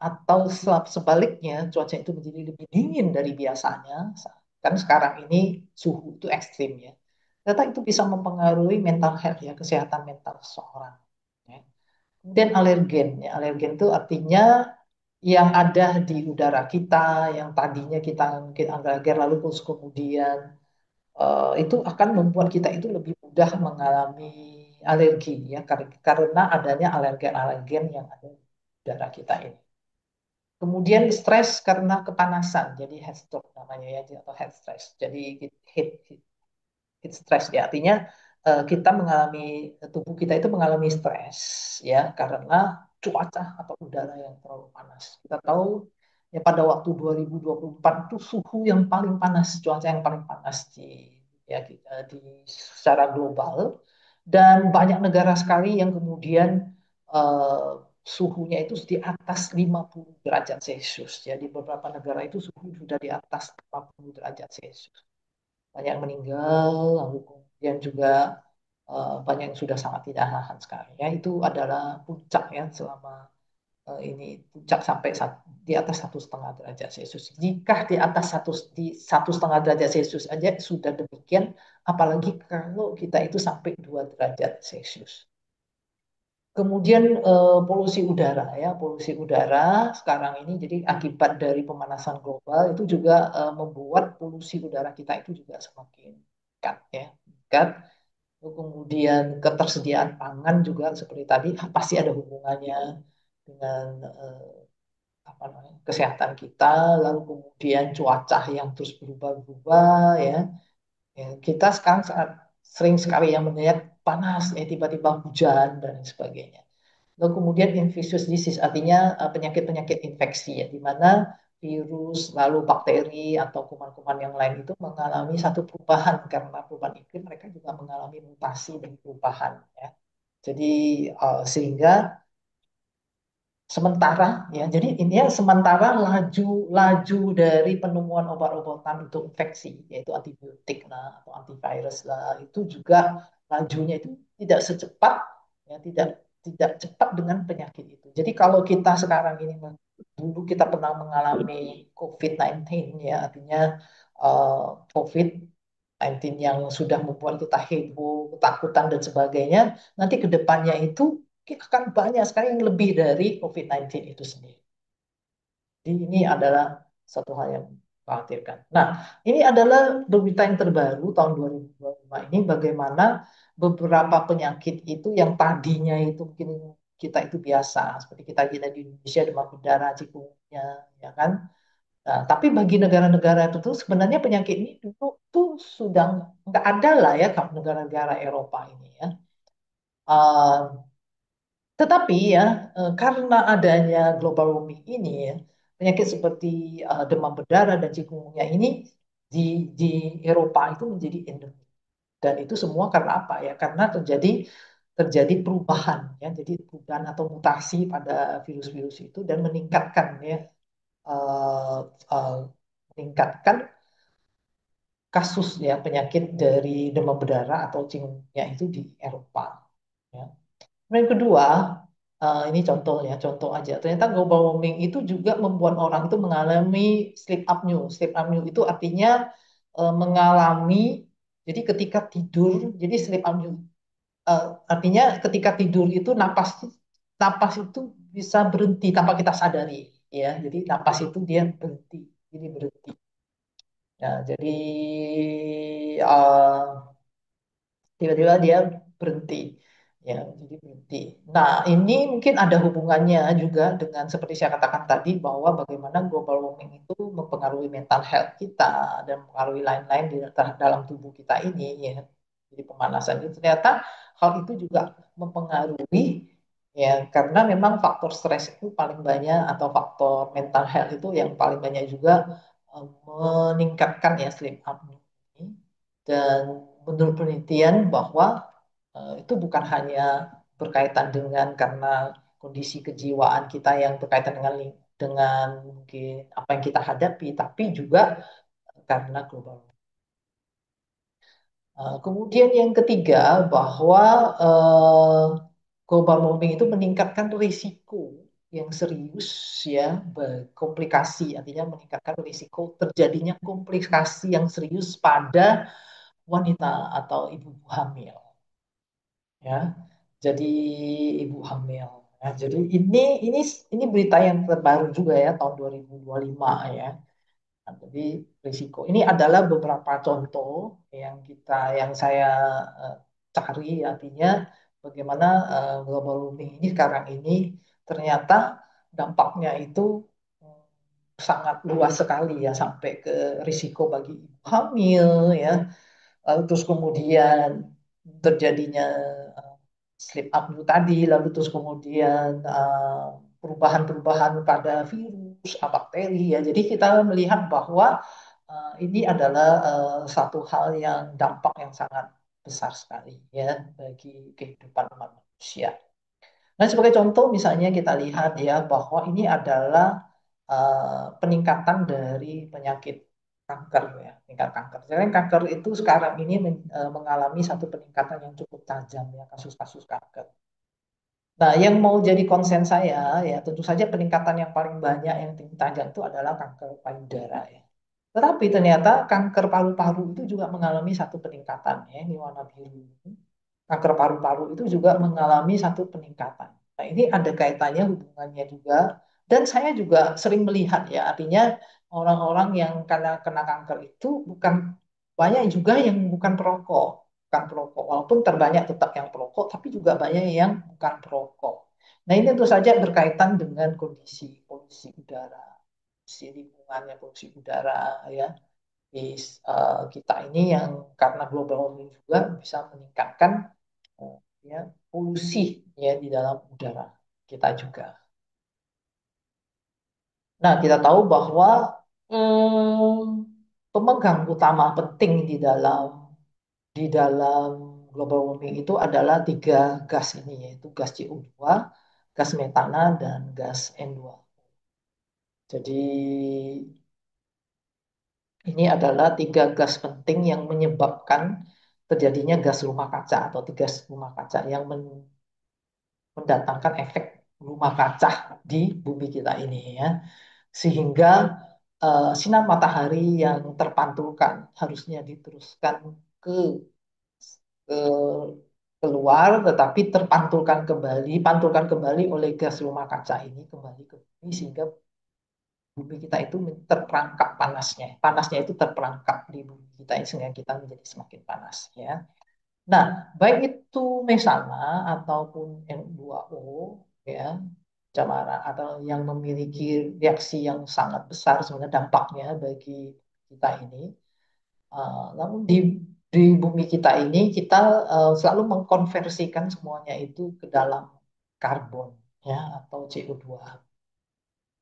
atau sebaliknya cuaca itu menjadi lebih dingin dari biasanya, kan sekarang ini suhu itu ekstrim ya. ternyata itu bisa mempengaruhi mental health ya, kesehatan mental seseorang. Ya. Kemudian alergen, ya. Alergen itu artinya yang ada di udara kita, yang tadinya kita mungkin alergen lalu terus kemudian itu akan membuat kita itu lebih mudah mengalami alergi ya karena adanya alergen-alergen yang ada di udara kita ini. Kemudian stres karena kepanasan, jadi heat stroke namanya ya, atau heat stress. Jadi heat, heat stress ya, artinya kita mengalami tubuh kita itu mengalami stres ya karena cuaca atau udara yang terlalu panas. Kita tahu ya pada waktu 2024 itu suhu yang paling panas, cuaca yang paling panas ya di secara global dan banyak negara sekali yang kemudian eh, suhunya itu di atas 50 derajat Celcius. Jadi beberapa negara itu suhu sudah di atas 50 derajat Celcius. Banyak yang meninggal, lalu kemudian juga banyak yang sudah sangat tidak tahan sekali. Ya, itu adalah puncak ya selama ini puncak sampai di atas 1,5 derajat Celcius. Jika di atas 1,5 derajat Celcius aja sudah demikian, apalagi kalau kita itu sampai 2 derajat Celcius. Kemudian polusi udara ya, polusi udara sekarang ini jadi akibat dari pemanasan global itu juga membuat polusi udara kita itu juga semakin meningkat ya, meningkat. Kemudian ketersediaan pangan juga seperti tadi pasti ada hubungannya dengan apa namanya kesehatan kita, lalu kemudian cuaca yang terus berubah-ubah ya. Ya, kita sekarang sering sekali yang melihat panas, tiba-tiba hujan dan sebagainya. Lalu kemudian infectious disease artinya penyakit-penyakit infeksi ya, di mana virus, lalu bakteri atau kuman-kuman yang lain itu mengalami satu perubahan karena perubahan iklim mereka juga mengalami mutasi dan perubahan ya. Jadi sehingga sementara ya, jadi ini ya sementara laju dari penemuan obat-obatan untuk infeksi yaitu antibiotik lah atau antivirus lah itu juga lajunya itu tidak secepat ya tidak cepat dengan penyakit itu. Jadi kalau kita sekarang ini dulu kita pernah mengalami COVID-19 ya artinya COVID-19 yang sudah membuat kita heboh, ketakutan dan sebagainya, nanti ke depannya itu kita akan banyak sekali yang lebih dari COVID-19 itu sendiri. Jadi ini adalah satu hal yang mengkhawatirkan. Nah, ini adalah berita yang terbaru tahun 2025 ini bagaimana beberapa penyakit itu yang tadinya itu mungkin kita itu biasa, seperti kita di Indonesia demam berdarah, cikungunya, ya kan? Nah, tapi bagi negara-negara itu tuh sebenarnya penyakit ini dulu tuh sudah nggak ada lah ya negara-negara Eropa ini ya. Uh, tetapi ya, karena adanya global warming ini ya, penyakit seperti demam berdarah dan chikungunya ini di di Eropa itu menjadi endemik. Dan itu semua karena apa ya? Karena terjadi perubahan ya, jadi perubahan atau mutasi pada virus-virus itu dan meningkatkan ya, uh, uh, meningkatkan kasus ya penyakit dari demam berdarah atau chikungunya itu di Eropa. Ya. Yang kedua, ini contohnya, contoh aja. Ternyata global warming itu juga membuat orang itu mengalami sleep apnea. Sleep apnea itu artinya mengalami, jadi ketika tidur, jadi sleep apnea artinya ketika tidur itu napas itu bisa berhenti tanpa kita sadari, ya. Jadi napas itu dia berhenti, jadi berhenti. Ya, jadi tiba-tiba dia berhenti ya jadi berhenti. Nah ini mungkin ada hubungannya juga dengan seperti saya katakan tadi bahwa bagaimana global warming itu mempengaruhi mental health kita dan mempengaruhi lain-lain di dalam tubuh kita ini ya jadi pemanasan itu ternyata hal itu juga mempengaruhi ya karena memang faktor stres itu paling banyak atau faktor mental health itu yang paling banyak juga meningkatkan ya sleep apnea ini dan menurut penelitian bahwa itu bukan hanya berkaitan dengan karena kondisi kejiwaan kita yang berkaitan dengan mungkin apa yang kita hadapi, tapi juga karena global. Kemudian yang ketiga bahwa global warming itu meningkatkan risiko yang serius ya komplikasi artinya meningkatkan risiko terjadinya komplikasi yang serius pada wanita atau ibu hamil, ya. Jadi ibu hamil. Ya, jadi ini berita yang terbaru juga ya tahun 2025 ya. Nah, jadi risiko ini adalah beberapa contoh yang saya eh, cari, artinya bagaimana global warming ini sekarang ini ternyata dampaknya itu mm, sangat luas sekali ya, sampai ke risiko bagi ibu hamil ya. Lalu terus kemudian terjadinya uh, sleep apnea tadi, lalu terus kemudian perubahan-perubahan pada virus, bakteri ya. Jadi kita melihat bahwa ini adalah satu hal yang dampak yang sangat besar sekali ya bagi kehidupan manusia. Nah, sebagai contoh misalnya kita lihat ya bahwa ini adalah peningkatan dari penyakit kanker ya, tingkat kanker. Jadi kanker itu sekarang ini mengalami satu peningkatan yang cukup tajam ya, kasus-kasus kanker. Nah, yang mau jadi konsen saya ya tentu saja peningkatan yang paling banyak yang tinggi tajam itu adalah kanker payudara ya. Tetapi ternyata kanker paru-paru itu juga mengalami satu peningkatan ya, ini warna biru. Kanker paru-paru itu juga mengalami satu peningkatan. Nah, ini ada kaitannya, hubungannya juga. Dan saya juga sering melihat ya, artinya orang-orang yang karena kena kanker itu bukan banyak juga yang bukan perokok, bukan perokok. Walaupun terbanyak tetap yang perokok, tapi juga banyak yang bukan perokok. Nah, ini tentu saja berkaitan dengan kondisi polusi udara, polusi lingkungannya, polusi udara ya di kita ini yang karena global warming juga bisa meningkatkan eh, ya polusi ya di dalam udara kita juga. Nah, kita tahu bahwa pemegang utama penting di dalam global warming itu adalah tiga gas ini, yaitu gas CO2, gas metana, dan gas N2. Jadi ini adalah tiga gas penting yang menyebabkan terjadinya gas rumah kaca atau gas rumah kaca yang mendatangkan efek rumah kaca di bumi kita ini ya. Sehingga sinar matahari yang terpantulkan harusnya diteruskan ke, ke keluar, tetapi pantulkan kembali oleh gas rumah kaca ini kembali ke bumi, sehingga bumi kita itu terperangkap panasnya. Panasnya itu terperangkap di bumi kita ini sehingga kita menjadi semakin panas ya. Nah, baik itu mesana ataupun N2O ya, cemara atau yang memiliki reaksi yang sangat besar sebenarnya dampaknya bagi kita ini. Namun di bumi kita ini kita selalu mengkonversikan semuanya itu ke dalam karbon ya atau CO2.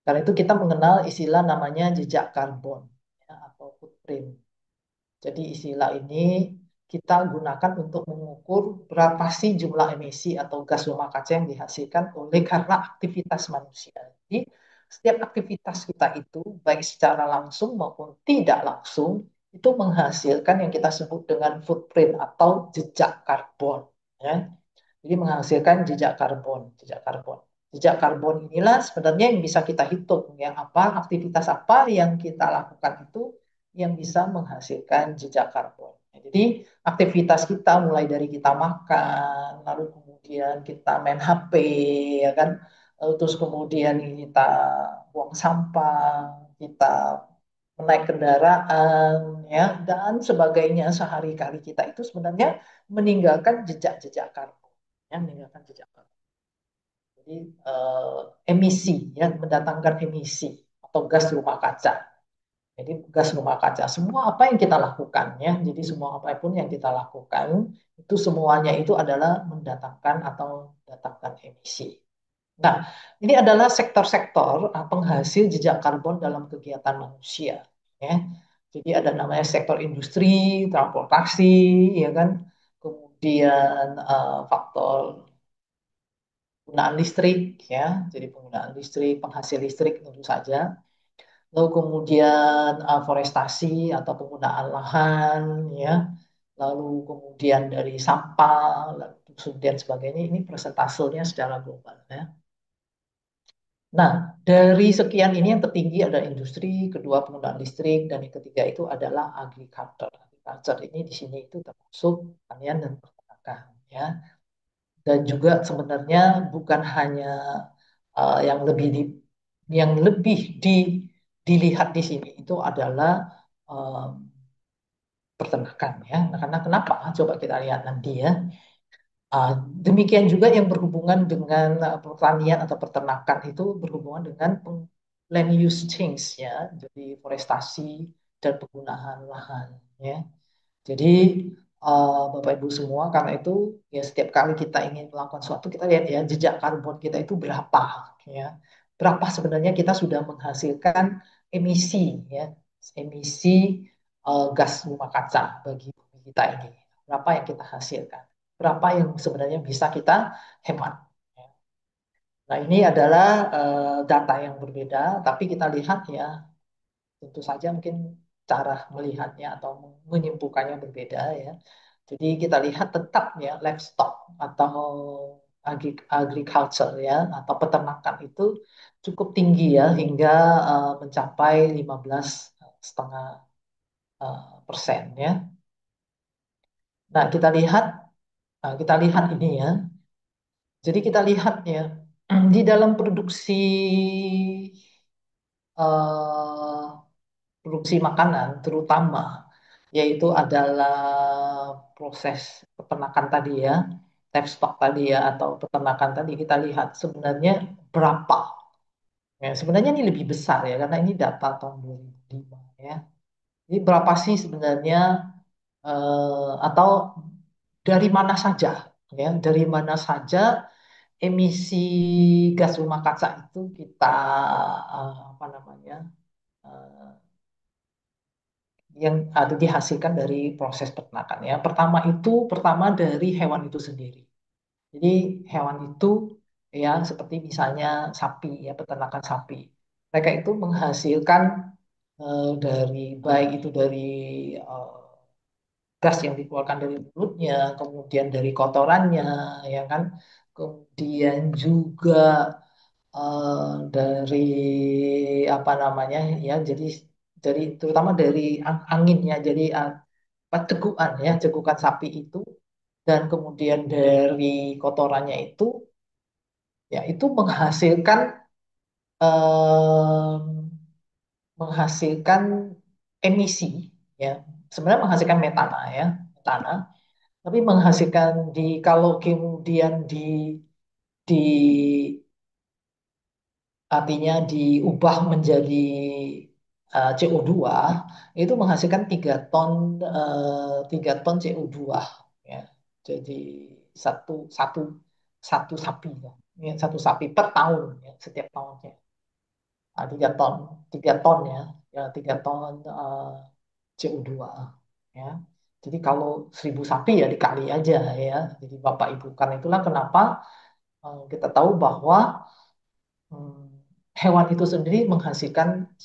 Karena itu kita mengenal istilah namanya jejak karbon ya, atau footprint. Jadi istilah ini kita gunakan untuk mengukur berapa sih jumlah emisi atau gas rumah kaca yang dihasilkan oleh karena aktivitas manusia. Jadi setiap aktivitas kita itu baik secara langsung maupun tidak langsung itu menghasilkan yang kita sebut dengan footprint atau jejak karbon. Ya. Jadi menghasilkan jejak karbon, jejak karbon. Jejak karbon inilah sebenarnya yang bisa kita hitung ya, aktivitas apa yang kita lakukan itu yang bisa menghasilkan jejak karbon. Ya, jadi aktivitas kita mulai dari kita makan, lalu kemudian kita main HP ya kan, lalu terus kemudian kita buang sampah, kita menaik kendaraan ya dan sebagainya sehari-hari kita itu sebenarnya meninggalkan jejak-jejak karbon ya, meninggalkan jejak karbon. Jadi emisi ya, mendatangkan emisi atau gas rumah kaca. Jadi gas rumah kaca, semua apa yang kita lakukan ya, jadi semua apapun yang kita lakukan itu semuanya itu adalah mendatangkan atau mendatangkan emisi. Nah, ini adalah sektor-sektor penghasil jejak karbon dalam kegiatan manusia. Ya. Jadi ada namanya sektor industri, transportasi, ya kan, kemudian faktor penggunaan listrik, ya, jadi penggunaan listrik, penghasil listrik tentu saja. Lalu kemudian forestasi atau penggunaan lahan, ya. Lalu kemudian dari sampah, lalu kemudian sebagainya. Ini persentasenya secara global, ya. Nah, dari sekian ini yang tertinggi adalah industri, kedua penggunaan listrik, dan yang ketiga itu adalah agriculture. agriculture ini di sini itu termasuk pertanian dan peternakan ya. Dan juga sebenarnya bukan hanya yang lebih dilihat di sini itu adalah eh, peternakan ya. Nah, karena kenapa? Coba kita lihat nanti ya. Demikian juga yang berhubungan dengan pertanian atau peternakan itu berhubungan dengan land use change ya, jadi forestasi dan penggunaan lahan ya. Jadi Bapak Ibu semua, karena itu ya setiap kali kita ingin melakukan sesuatu kita lihat ya jejak karbon kita itu berapa ya. Berapa sebenarnya kita sudah menghasilkan emisi ya, emisi gas rumah kaca bagi bumi kita ini. Berapa yang kita hasilkan? Berapa yang sebenarnya bisa kita hemat? Ya. Nah, ini adalah data yang berbeda, tapi kita lihat ya tentu saja mungkin cara melihatnya atau menyimpulkannya berbeda ya. Jadi kita lihat tetap ya livestock atau agriculture ya atau peternakan itu cukup tinggi ya hingga mencapai 15,5% ya. Nah kita lihat ini ya. Jadi kita lihat ya di dalam eh, produksi makanan terutama yaitu adalah proses peternakan tadi ya, livestock tadi ya atau peternakan tadi kita lihat sebenarnya berapa. Ya, sebenarnya ini lebih besar ya karena ini data tahun 2005 ya. Jadi berapa sih sebenarnya atau dari mana saja ya, dari mana saja emisi gas rumah kaca itu kita apa namanya eh, yang ada dihasilkan dari proses peternakan ya. Pertama dari hewan itu sendiri. Jadi hewan itu ya seperti misalnya sapi ya peternakan sapi. Mereka itu menghasilkan dari baik itu dari eh, gas yang dikeluarkan dari mulutnya, kemudian dari kotorannya, ya kan, kemudian juga dari apa namanya ya, jadi terutama dari anginnya, jadi apa, cekukan ya, cekukan sapi itu, dan kemudian dari kotorannya itu, ya itu em, menghasilkan emisi ya, sebenarnya menghasilkan metana ya, metana, tapi menghasilkan kalau kemudian di artinya diubah menjadi CO2 itu menghasilkan 3 ton CO2 ya. Jadi satu satu satu sapi ya, satu sapi per tahun ya, setiap tahunnya. 3 ton, 3 ton ya, 3 ton CO2 ya. Jadi kalau 1.000 sapi ya dikali aja ya. Jadi Bapak Ibu, karena itulah kenapa kita tahu bahwa hmm, hewan itu sendiri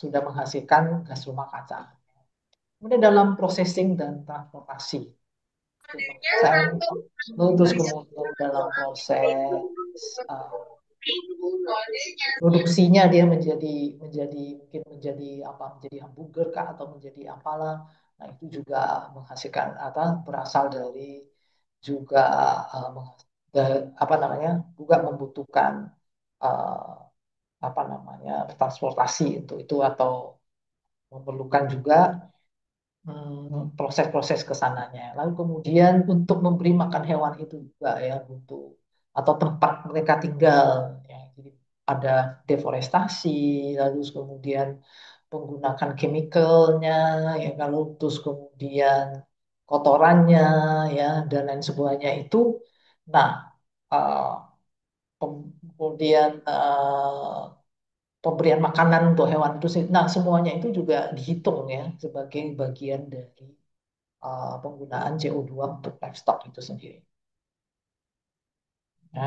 sudah menghasilkan gas rumah kaca. Kemudian dalam processing dan transportasi, terus kemudian dalam proses produksinya dia menjadi mungkin menjadi apa, menjadi hamburger kah atau menjadi apalah. Nah, itu juga menghasilkan apa, berasal dari juga apa namanya, juga membutuhkan eh, apa namanya, transportasi untuk itu atau memerlukan juga proses-proses ke sananya. Lalu kemudian untuk memberi makan hewan itu juga ya butuh, atau tempat mereka tinggal ya. Jadi ada deforestasi, lalu kemudian penggunaan chemicalnya ya, kalau terus kemudian kotorannya ya dan lain sebagainya itu. Nah, eh, kemudian pemberian makanan untuk hewan itu nah semuanya itu juga dihitung ya sebagai bagian dari penggunaan CO2 untuk livestock itu sendiri. Ya.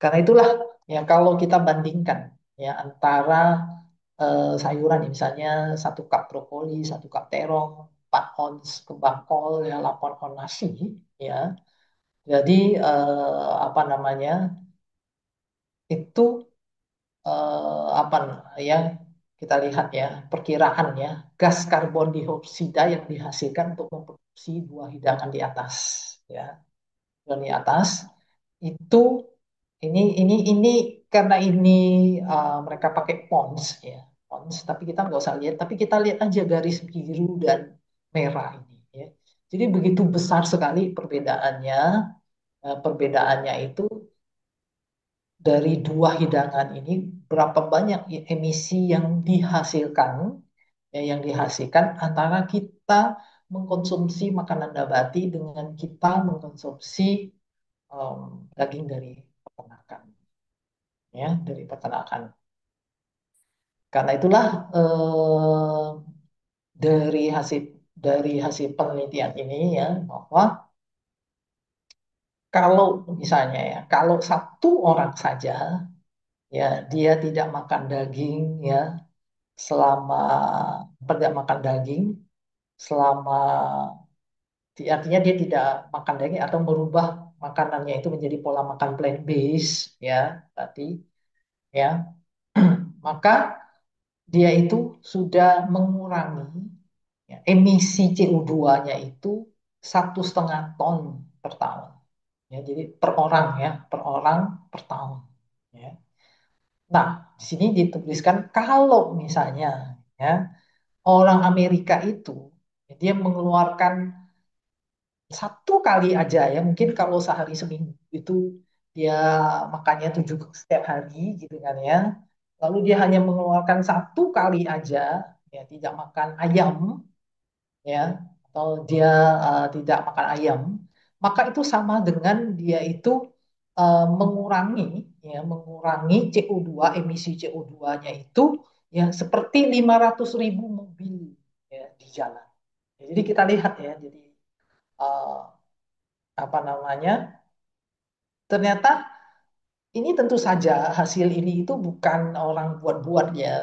Karena itulah ya kalau kita bandingkan ya antara sayuran ya, misalnya 1 cup brokoli, 1 cup terong, 4 ons kembang kol, ya 8 on nasi, ya. Jadi apa namanya itu apa ya, kita lihat ya perkiraannya gas karbon dioksida yang dihasilkan untuk memproduksi dua hidangan di atas, ya, dan di atas itu ini karena ini mereka pakai pons ya, pons. Tapi kita nggak usah lihat, tapi kita lihat aja garis biru dan merah ini ya. Jadi begitu besar sekali perbedaannya. Perbedaannya itu dari dua hidangan ini berapa banyak emisi yang dihasilkan, ya, yang dihasilkan antara kita mengkonsumsi makanan nabati dengan kita mengkonsumsi daging dari peternakan, ya, dari peternakan. Karena itulah dari hasil penelitian ini ya bahwa kalau misalnya ya kalau satu orang saja ya dia tidak makan daging ya selama tidak makan daging selama artinya dia tidak makan daging atau merubah makanannya itu menjadi pola makan plant based ya tadi ya maka dia itu sudah mengurangi ya, emisi CO2-nya itu 1,5 ton per tahun ya jadi per orang per tahun ya. Nah, di sini dituliskan kalau misalnya ya orang Amerika itu dia mengeluarkan satu kali aja ya mungkin kalau sehari seminggu itu dia makannya 7 setiap hari gitu kan ya lalu dia hanya mengeluarkan satu kali aja ya tidak makan ayam ya atau dia tidak makan ayam maka itu sama dengan dia itu mengurangi mengurangi CO2 emisi CO2-nya itu ya seperti 500.000 mobil ya di jalan. Jadi kita lihat ya jadi eh, apa namanya ternyata ini tentu saja hasil ini itu bukan orang buat-buat ya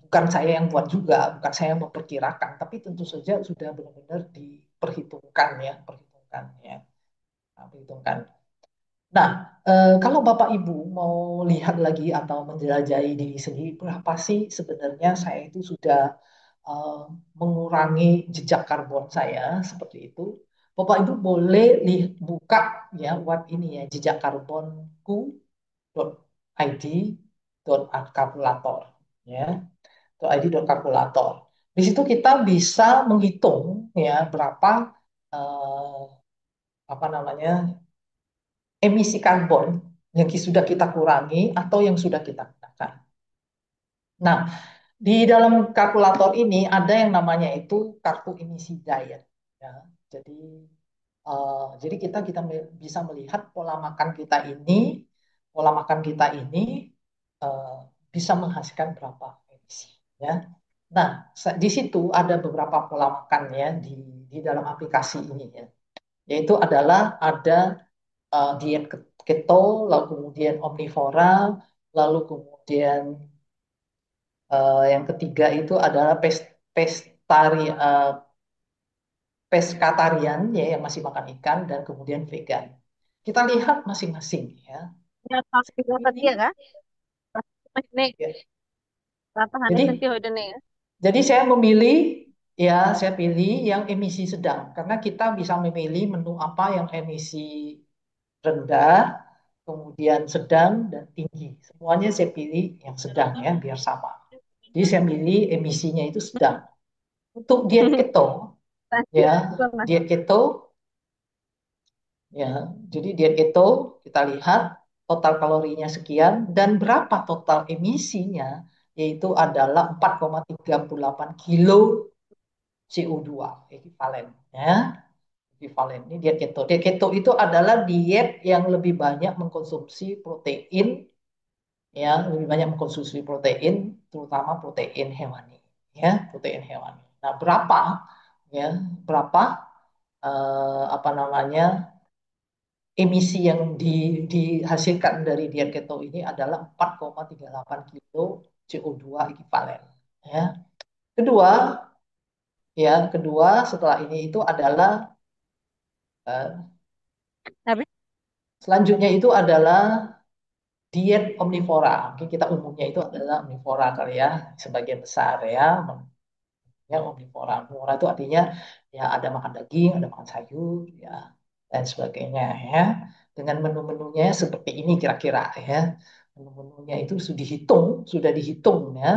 bukan saya yang buat juga bukan saya yang memperkirakan tapi tentu saja sudah benar-benar diperhitungkan ya perhitungkan ya. Nah, perhitungkan. Nah, kalau Bapak Ibu mau lihat lagi atau menjelajahi diri sendiri, berapa sih sebenarnya saya itu sudah eh, mengurangi jejak karbon saya seperti itu. Bapak Ibu boleh buka ya web ini ya jejakkarbonku.id kalkulator ya .id.kalkulator. Di situ kita bisa menghitung ya berapa eh, apa namanya emisi karbon yang sudah kita kurangi atau yang sudah kita gunakan. Nah, di dalam kalkulator ini ada yang namanya itu kartu emisi diet. Ya. Jadi, jadi kita bisa melihat pola makan kita ini eh, bisa menghasilkan berapa emisi. Ya. Nah, di situ ada beberapa pola makan ya di dalam aplikasi ini ya. Yaitu adalah ada diet keto, lalu kemudian omnivora, lalu kemudian yang ketiga itu adalah pestari, pescatarian ya yang masih makan ikan dan kemudian vegan. Kita lihat masing-masing ya. Ya, kalau Ini ketiga kan? Nih, ya. ratahannya Jadi sentiho nih ya. jadi saya pilih yang emisi sedang karena kita bisa memilih menu apa yang emisi rendah, kemudian sedang dan tinggi. Semuanya saya pilih yang sedang ya biar sama. Jadi saya pilih emisinya itu sedang. Untuk diet keto Lanjut, ya, Mas. diet keto ya. Jadi diet keto kita lihat total kalorinya sekian dan berapa total emisinya yaitu adalah 4,38 kilo CO2 ekivalen ya. Ekivalen ini diet keto. Diet keto itu adalah diet yang lebih banyak mengkonsumsi protein ya lebih banyak mengkonsumsi protein terutama protein hewani ya protein hewani. Nah ya berapa apa namanya emisi yang dihasilkan dari diet keto ini adalah 4,38 kilo CO2 ekivalen ya. Kedua kedua setelah ini itu adalah eh, Habis selanjutnya itu adalah diet omnivora. Mungkin kita umumnya itu adalah omnivora kali ya, sebagian besar ya. Ya, omnivora. Omnivora itu artinya ya ada makan daging, ada makan sayur, ya dan sebagainya ya. Dengan menu-menunya seperti ini kira-kira ya. Menu-menunya itu sudah dihitung ya.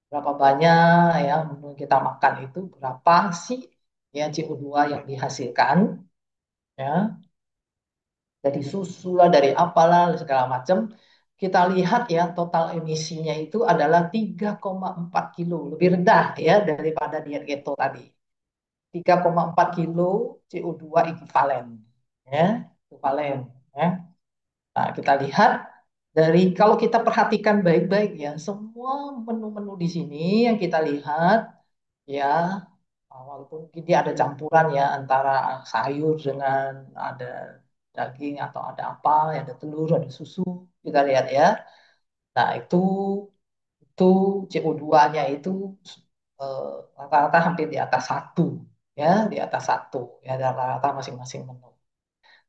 Berapa banyak ya menu yang kita makan itu berapa sih ya CO2 yang dihasilkan ya dari susu lah, dari apalah segala macam. Kita lihat ya total emisinya itu adalah 3,4 kilo, lebih rendah ya daripada diet keto tadi. 3,4 kilo CO2 ekivalen ya, ekivalen ya. Nah, kita lihat dari kalau kita perhatikan baik-baik ya, semua menu-menu di sini yang kita lihat ya, walaupun mungkin dia ada campuran ya antara sayur dengan ada daging atau ada apa, ya ada telur, ada susu, kita lihat ya. Nah, itu CO2-nya itu eh, rata-rata hampir di atas satu ya, di atas satu ya rata-rata masing-masing menu.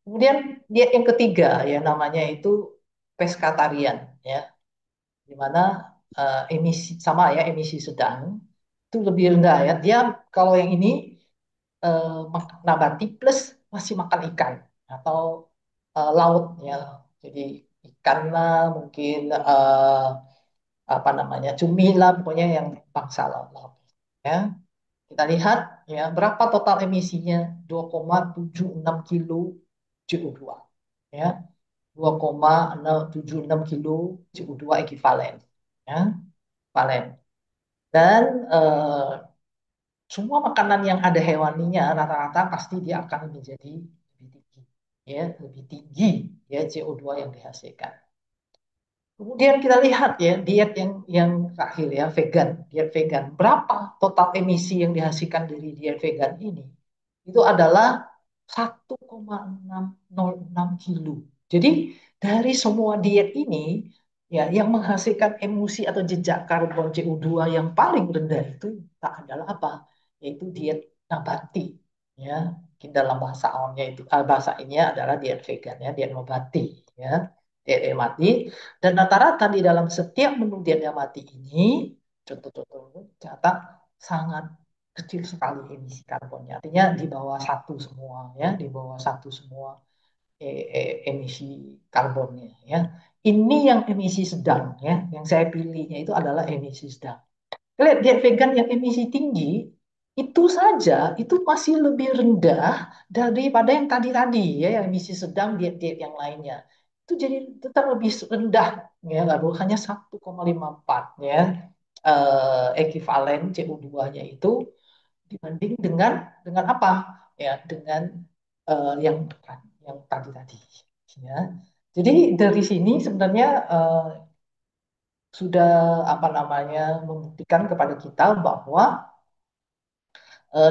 Kemudian diet yang ketiga ya namanya itu pescatarian ya, di mana emisi sama ya emisi sedang itu lebih rendah ya. Dia kalau yang ini nabati plus masih makan ikan atau laut ya. Jadi ikan lah mungkin apa namanya cumi lah pokoknya yang bangsa laut. Ya. Kita lihat ya berapa total emisinya 2,76 kilo CO2 ya 2,76 kilo CO2 ekivalen ya ekivalen dan semua makanan yang ada hewaninya rata-rata pasti dia akan menjadi lebih tinggi ya lebih tinggi ya CO2 yang dihasilkan. Kemudian kita lihat ya diet yang terakhir ya vegan, diet vegan. Berapa total emisi yang dihasilkan dari diet vegan ini? Itu adalah 1,606 kilo. Jadi dari semua diet ini ya yang menghasilkan emisi atau jejak karbon CO2 yang paling rendah itu tak adalah apa? Yaitu diet nabati ya. Mungkin dalam bahasa awamnya itu bahasa ini adalah diet vegan ya, diet nabati ya. Diet nabati dan rata-rata di dalam setiap menu diet nabati ini contoh-contoh catat sangat kecil sekali emisi karbonnya. Artinya di bawah satu semua ya, di bawah satu semua emisi karbonnya ya. Ini yang emisi sedang ya, yang saya pilihnya itu adalah emisi sedang. Lihat diet vegan yang emisi tinggi itu saja itu masih lebih rendah daripada yang tadi-tadi ya, yang emisi sedang diet-diet yang lainnya. Itu jadi tetap lebih rendah ya, lalu hanya 1,54 ya ekivalen CO2-nya itu dibanding dengan apa ya dengan yang tadi-tadi ya. Jadi dari sini sebenarnya sudah apa namanya membuktikan kepada kita bahwa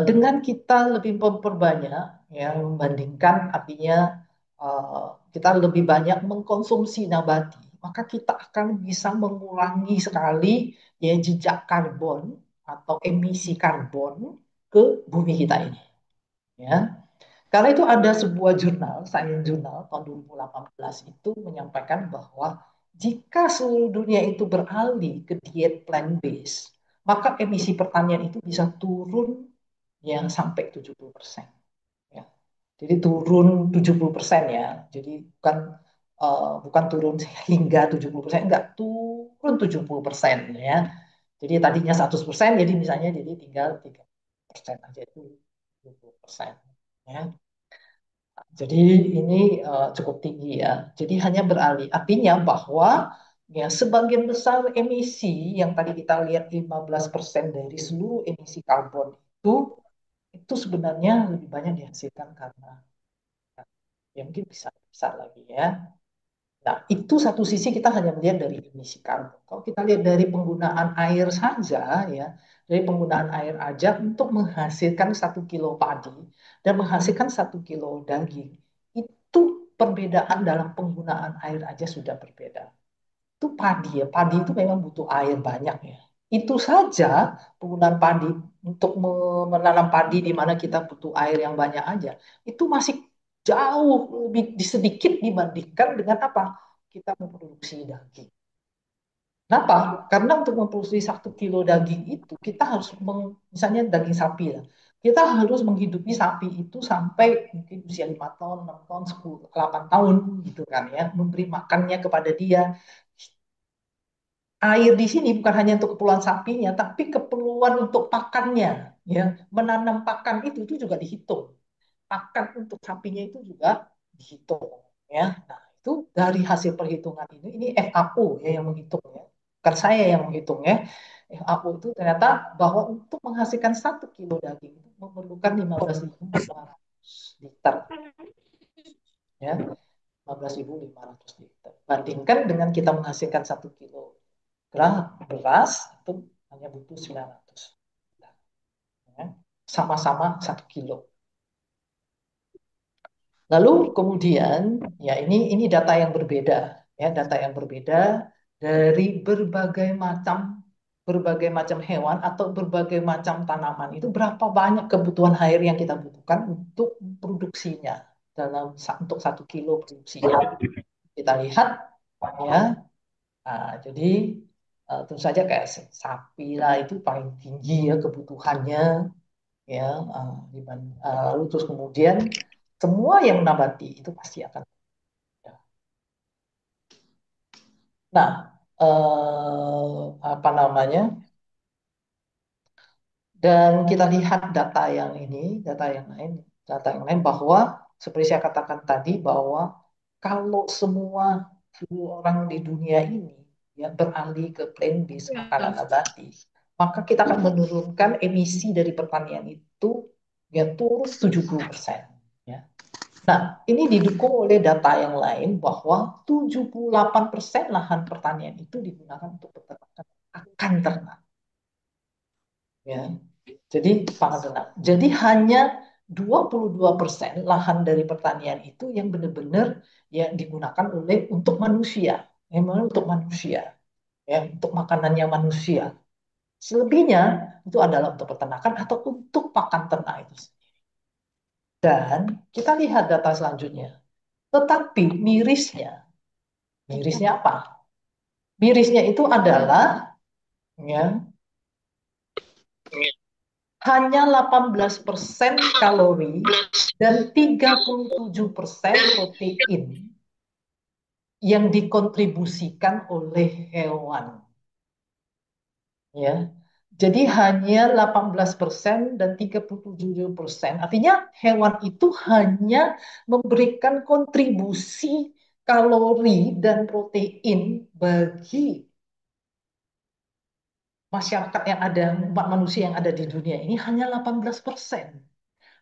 dengan kita lebih memperbanyak yang membandingkan artinya kita lebih banyak mengkonsumsi nabati, maka kita akan bisa mengurangi sekali ya jejak karbon atau emisi karbon ke bumi kita ini. Ya. Karena itu ada sebuah jurnal, Science Journal tahun 2018 itu menyampaikan bahwa jika seluruh dunia itu beralih ke diet plant-based, maka emisi pertanian itu bisa turun yang sampai 70%. Ya. Jadi turun 70% ya. Jadi bukan turun hingga 70%, enggak turun 70% ya. Jadi tadinya 100%, jadi misalnya jadi tinggal 3% aja itu 70%. Ya. Jadi ini cukup tinggi ya. Jadi hanya beralih. Artinya bahwa ya sebagian besar emisi yang tadi kita lihat 15% dari seluruh emisi karbon itu sebenarnya lebih banyak dihasilkan karena ya mungkin bisa besar lagi ya. Nah, itu satu sisi kita hanya melihat dari emisi karbon. Kalau kita lihat dari penggunaan air saja ya, dari penggunaan air aja untuk menghasilkan 1 kilo padi dan menghasilkan 1 kilo daging, itu perbedaan dalam penggunaan air aja sudah berbeda. Itu padi ya, padi itu memang butuh air banyak ya. Itu saja penggunaan padi untuk menanam padi di mana kita butuh air yang banyak aja, itu masih jauh lebih sedikit dibandingkan dengan apa? kita memproduksi daging. Kenapa? Karena untuk memproduksi 1 kilo daging itu kita harus misalnya daging sapi lah. Kita harus menghidupi sapi itu sampai mungkin usia 5 tahun, 6 tahun, 10, 8 tahun gitu kan ya. Memberi makannya kepada dia. Air di sini bukan hanya untuk keperluan sapinya, tapi keperluan untuk pakannya. Ya, menanam pakan itu juga dihitung. Pakan untuk sapinya itu juga dihitung. Ya, nah itu dari hasil perhitungan ini FAO ya yang menghitung ya, bukan saya yang menghitung ya. FAO itu ternyata bahwa untuk menghasilkan 1 kilo daging itu memerlukan 15.500 liter ya, 15.500 liter. Bandingkan dengan kita menghasilkan 1 kilogram beras itu hanya butuh 900 ya. Sama-sama 1 kilo. Lalu kemudian ya ini data yang berbeda ya, data yang berbeda dari berbagai macam hewan atau berbagai macam tanaman. Itu berapa banyak kebutuhan air yang kita butuhkan untuk produksinya untuk 1 kilo produksinya. Kita lihat ya. Nah, jadi tentu saja kayak sapi lah itu paling tinggi ya kebutuhannya ya, lalu terus kemudian semua yang nabati itu pasti akan ya. Nah, apa namanya, dan kita lihat data yang lain bahwa seperti saya katakan tadi bahwa kalau seluruh orang di dunia ini ya beralih ke plant-based makanan nabati, maka kita akan menurunkan emisi dari pertanian itu ya turun 70%. Ya. Nah, ini didukung oleh data yang lain bahwa 78% lahan pertanian itu digunakan untuk peternakan akan ternak. Ya. Jadi pangan ternak. Jadi hanya 22% lahan dari pertanian itu yang benar-benar ya digunakan untuk manusia. Memang untuk manusia. Ya, untuk makanannya manusia. Selebihnya itu adalah untuk peternakan atau untuk pakan ternak itu sendiri. Dan kita lihat data selanjutnya. Tetapi mirisnya apa? Mirisnya itu adalah ya, hanya 18% kalori dan 37% protein yang dikontribusikan oleh hewan. Ya. Jadi hanya 18% dan 37%. Artinya hewan itu hanya memberikan kontribusi kalori dan protein bagi masyarakat yang ada, umat manusia yang ada di dunia ini hanya 18%.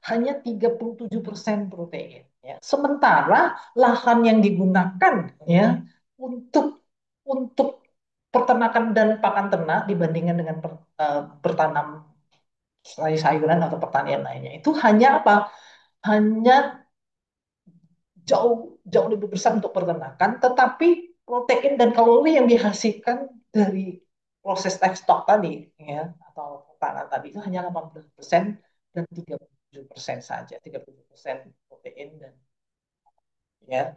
Hanya 37% protein. Ya. Sementara lahan yang digunakan ya untuk peternakan dan pakan ternak dibandingkan dengan bertanam sayuran atau pertanian lainnya itu hanya apa? Hanya jauh jauh lebih besar untuk peternakan, tetapi protein dan kalori yang dihasilkan dari proses livestock tadi ya atau pertanian tadi itu hanya 18% dan 37% saja, 37% protein dan ya.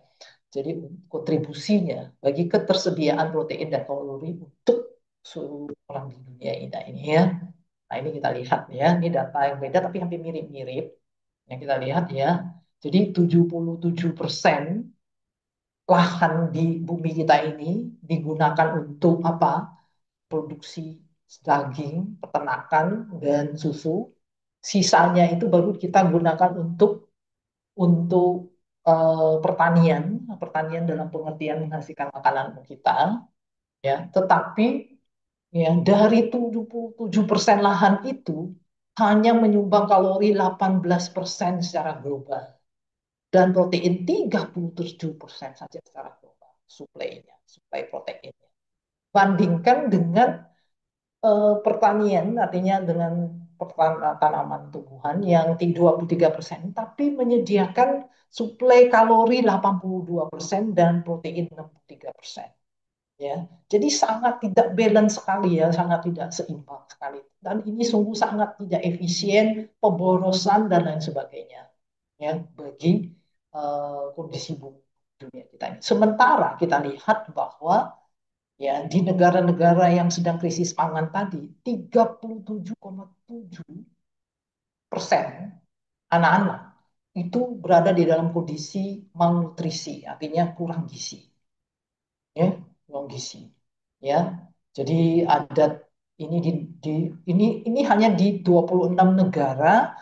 Jadi kontribusinya bagi ketersediaan protein dan kalori untuk seluruh orang di dunia ini ya. Nah, ini kita lihat ya, ini data yang beda tapi hampir mirip-mirip. Yang kita lihat ya. Jadi 77% lahan di bumi kita ini digunakan untuk apa? Produksi daging, peternakan dan susu. Sisanya itu baru kita gunakan untuk pertanian dalam pengertian menghasilkan makanan kita, ya. Tetapi ya dari 77% lahan itu hanya menyumbang kalori 18% secara global dan protein 37% saja secara global suplai proteinnya. Bandingkan dengan pertanian, artinya dengan tanaman tumbuhan yang 23%, tapi menyediakan suplai kalori 82% dan protein 63%. Ya, jadi sangat tidak balance sekali ya, sangat tidak seimbang sekali. Dan ini sungguh sangat tidak efisien, pemborosan dan lain sebagainya. Ya, bagi kondisi bumi dunia kita ini. Sementara kita lihat bahwa ya di negara-negara yang sedang krisis pangan tadi 37,7% anak-anak itu berada di dalam kondisi malnutrisi, artinya kurang gizi, ya, kurang gizi, ya. Jadi ada ini di ini hanya di 26 negara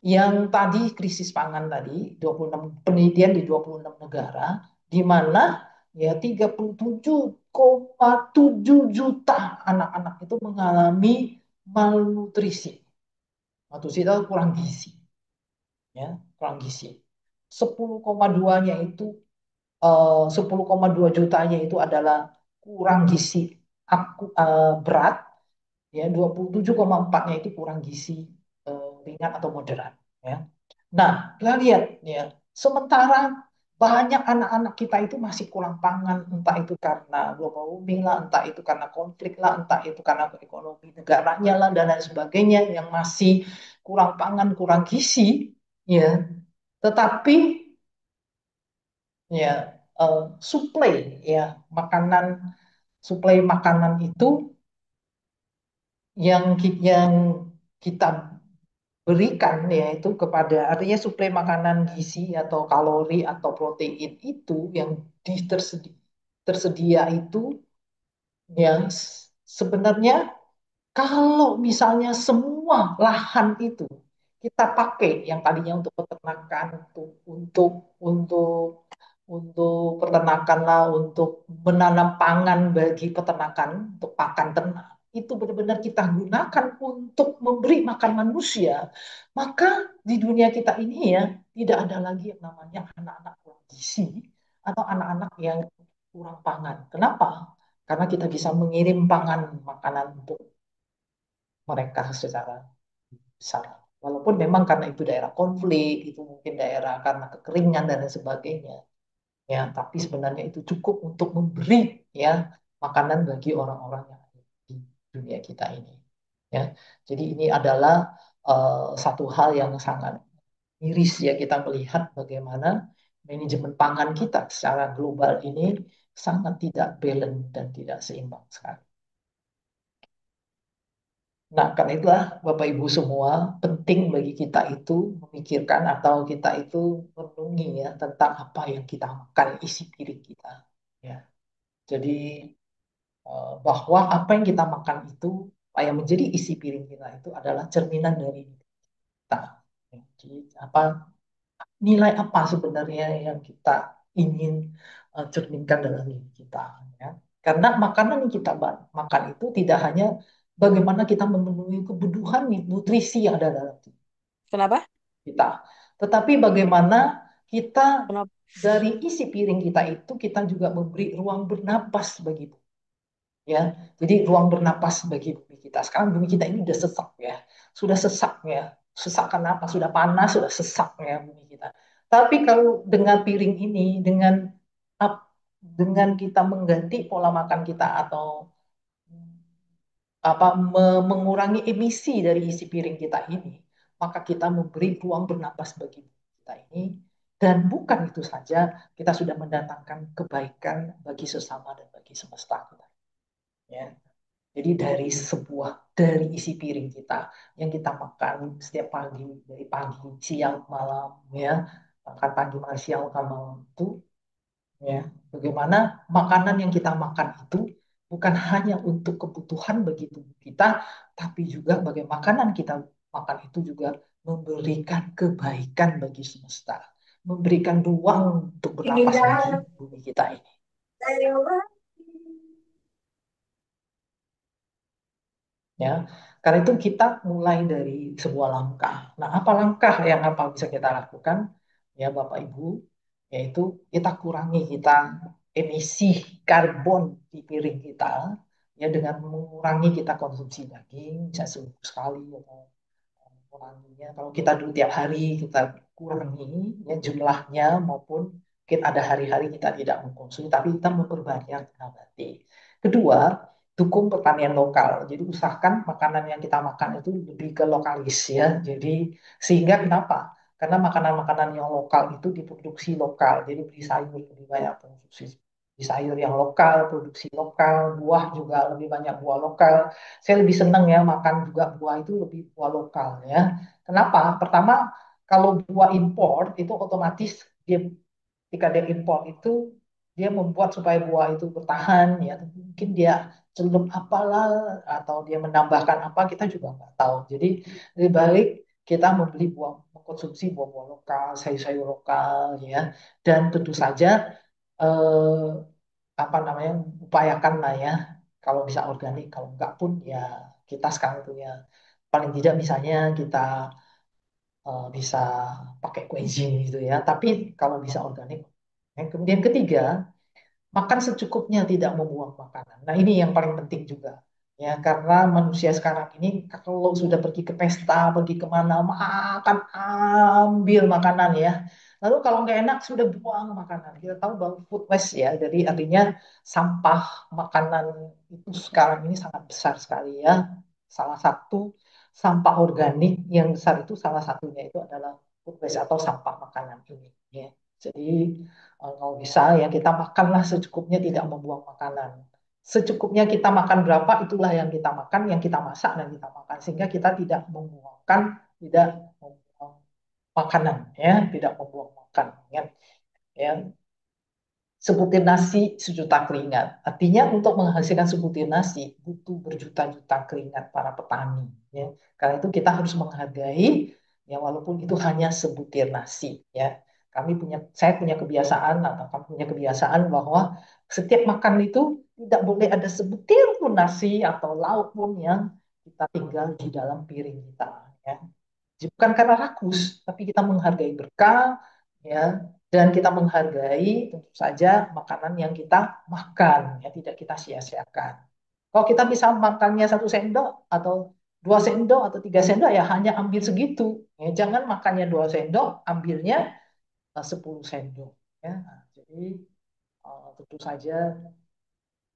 yang tadi krisis pangan tadi, 26 penelitian di 26 negara, di mana ya 37,7 juta anak-anak itu mengalami malnutrisi. Malnutrisi itu kurang gizi, ya, kurang gizi. 10,2-nya itu 10,2 jutanya itu adalah kurang gizi berat, ya 27,4-nya itu kurang gizi ringan atau moderat, ya. Nah, kita lihat ya, sementara banyak anak-anak kita itu masih kurang pangan, entah itu karena global warming lah, entah itu karena konflik lah, entah itu karena ekonomi negaranya lah, dan lain sebagainya yang masih kurang pangan, kurang gizi, ya. Tetapi ya suplai ya makanan suplai makanan itu yang kita berikan yaitu kepada artinya suplai makanan gizi atau kalori atau protein itu yang tersedia itu yang sebenarnya kalau misalnya semua lahan itu kita pakai yang tadinya untuk peternakan, untuk untuk peternakan lah, untuk menanam pangan bagi peternakan, untuk pakan ternak, itu benar-benar kita gunakan untuk memberi makan manusia, maka di dunia kita ini ya tidak ada lagi yang namanya anak-anak kurang gizi atau anak-anak yang kurang pangan. Kenapa? Karena kita bisa mengirim pangan makanan untuk mereka secara besar. Walaupun memang karena itu daerah konflik, itu mungkin daerah karena kekeringan dan lain sebagainya. Ya, tapi sebenarnya itu cukup untuk memberi ya makanan bagi orang-orang yang ada di dunia kita ini. Ya, jadi ini adalah satu hal yang sangat miris ya kita melihat bagaimana manajemen pangan kita secara global ini sangat tidak balance dan tidak seimbang sekali. Nah, karena itulah Bapak Ibu semua penting bagi kita itu memikirkan atau kita itu merenungi ya tentang apa yang kita makan isi piring kita. Ya, jadi bahwa apa yang kita makan itu, apa yang menjadi isi piring kita itu adalah cerminan dari kita. Ya, jadi apa nilai apa sebenarnya yang kita ingin cerminkan dalam diri kita, ya. Karena makanan yang kita makan itu tidak hanya bagaimana kita memenuhi kebutuhan nutrisi yang ada dalam tubuh Kenapa? kita, tetapi bagaimana kita Kenapa? dari isi piring kita itu kita juga memberi ruang bernapas bagi tubuh, ya. Jadi ruang bernapas bagi bumi kita. Sekarang bumi kita ini sudah sesak ya, sudah sesak ya. Sesak karena apa? Sudah panas, sudah sesak ya bumi kita. Tapi kalau dengan piring ini, dengan kita mengganti pola makan kita atau mengurangi emisi dari isi piring kita ini, maka kita memberi ruang bernapas bagi bumi kita ini. Dan bukan itu saja, kita sudah mendatangkan kebaikan bagi sesama dan bagi semesta kita. Ya. Jadi dari isi piring kita yang kita makan setiap pagi, dari pagi, siang, malam, ya, makan pagi, makan siang, makan malam itu, ya, bagaimana makanan yang kita makan itu bukan hanya untuk kebutuhan bagi tubuh kita, tapi juga bagaimana makanan kita makan itu juga memberikan kebaikan bagi semesta, memberikan ruang untuk bernapas bagi bumi kita ini. Ya, karena itu kita mulai dari sebuah langkah. Nah, apa langkah yang apa bisa kita lakukan? Ya, Bapak Ibu, yaitu kita kurangi emisi karbon di piring kita, ya dengan mengurangi kita konsumsi daging, bisa seminggu sekali atau menguranginya. Kalau kita dulu tiap hari kita kurangi ya jumlahnya maupun mungkin ada hari-hari kita tidak mengkonsumsi, tapi kita memperbanyak nabati. Kedua, dukung pertanian lokal. Jadi usahakan makanan yang kita makan itu lebih ke lokalis ya. Jadi sehingga kenapa? karena makanan-makanan yang lokal itu diproduksi lokal. Jadi beli sayur lebih banyak produksi beli sayur yang lokal, produksi lokal, buah juga lebih banyak buah lokal. Saya lebih senang ya makan juga buah itu lebih buah lokal ya. Kenapa? Pertama, kalau buah impor itu otomatis dia ketika dia impor itu dia membuat supaya buah itu bertahan ya. Mungkin dia celup apalah atau dia menambahkan apa kita juga nggak tahu. Jadi lebih baik kita membeli buah, mengkonsumsi buah-buah lokal, sayur-sayur lokal ya. Dan tentu saja eh, apa namanya upayakan lah ya. Kalau bisa organik, kalau enggak pun ya kita sekarang punya paling tidak misalnya kita bisa pakai coenzim gitu ya. Tapi kalau bisa organik. Kemudian ketiga, makan secukupnya, tidak membuang makanan. Nah, ini yang paling penting juga. Ya, karena manusia sekarang ini kalau sudah pergi ke pesta, pergi kemana, makan, ambil makanan ya. Lalu kalau nggak enak, sudah buang makanan. Kita tahu bahwa food waste ya, jadi artinya sampah makanan itu sekarang ini sangat besar sekali ya. Salah satu sampah organik yang besar itu salah satunya itu adalah food waste atau sampah makanan ini. Ya. Jadi kalau bisa ya kita makanlah secukupnya tidak membuang makanan. Secukupnya kita makan berapa itulah yang kita makan, yang kita masak dan kita makan sehingga kita tidak membuangkan, tidak membuang makanan ya, tidak membuang makan ya. Sebutir nasi sejuta keringat. Artinya untuk menghasilkan sebutir nasi butuh berjuta-juta keringat para petani. Ya. Karena itu kita harus menghargai ya walaupun itu hanya sebutir nasi. Ya. Saya punya kebiasaan atau kamu punya kebiasaan bahwa setiap makan itu tidak boleh ada sebutir pun nasi atau lauk pun yang kita tinggal di dalam piring kita. Ya. Bukan karena rakus, tapi kita menghargai berkah, ya, dan kita menghargai tentu saja makanan yang kita makan, ya, tidak kita sia-siakan. Kalau kita bisa makannya 1 sendok atau 2 sendok atau 3 sendok, ya hanya ambil segitu. Ya, jangan makannya 2 sendok, ambilnya 10 sendok. Ya. Nah, jadi tentu saja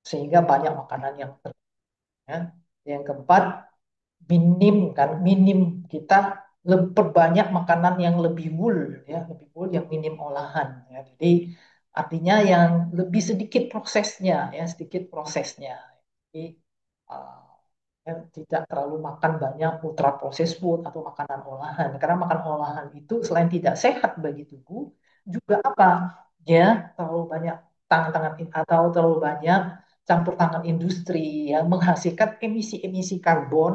sehingga banyak makanan yang ya. Yang keempat, minim kita perbanyak makanan yang lebih whole ya lebih whole yang minim olahan ya jadi artinya yang lebih sedikit prosesnya ya sedikit prosesnya jadi uh, ya, tidak terlalu makan banyak ultra processed food atau makanan olahan karena makan olahan itu selain tidak sehat bagi tubuh juga apa ya terlalu banyak tangan-tangan atau terlalu banyak campur tangan industri yang menghasilkan emisi-emisi karbon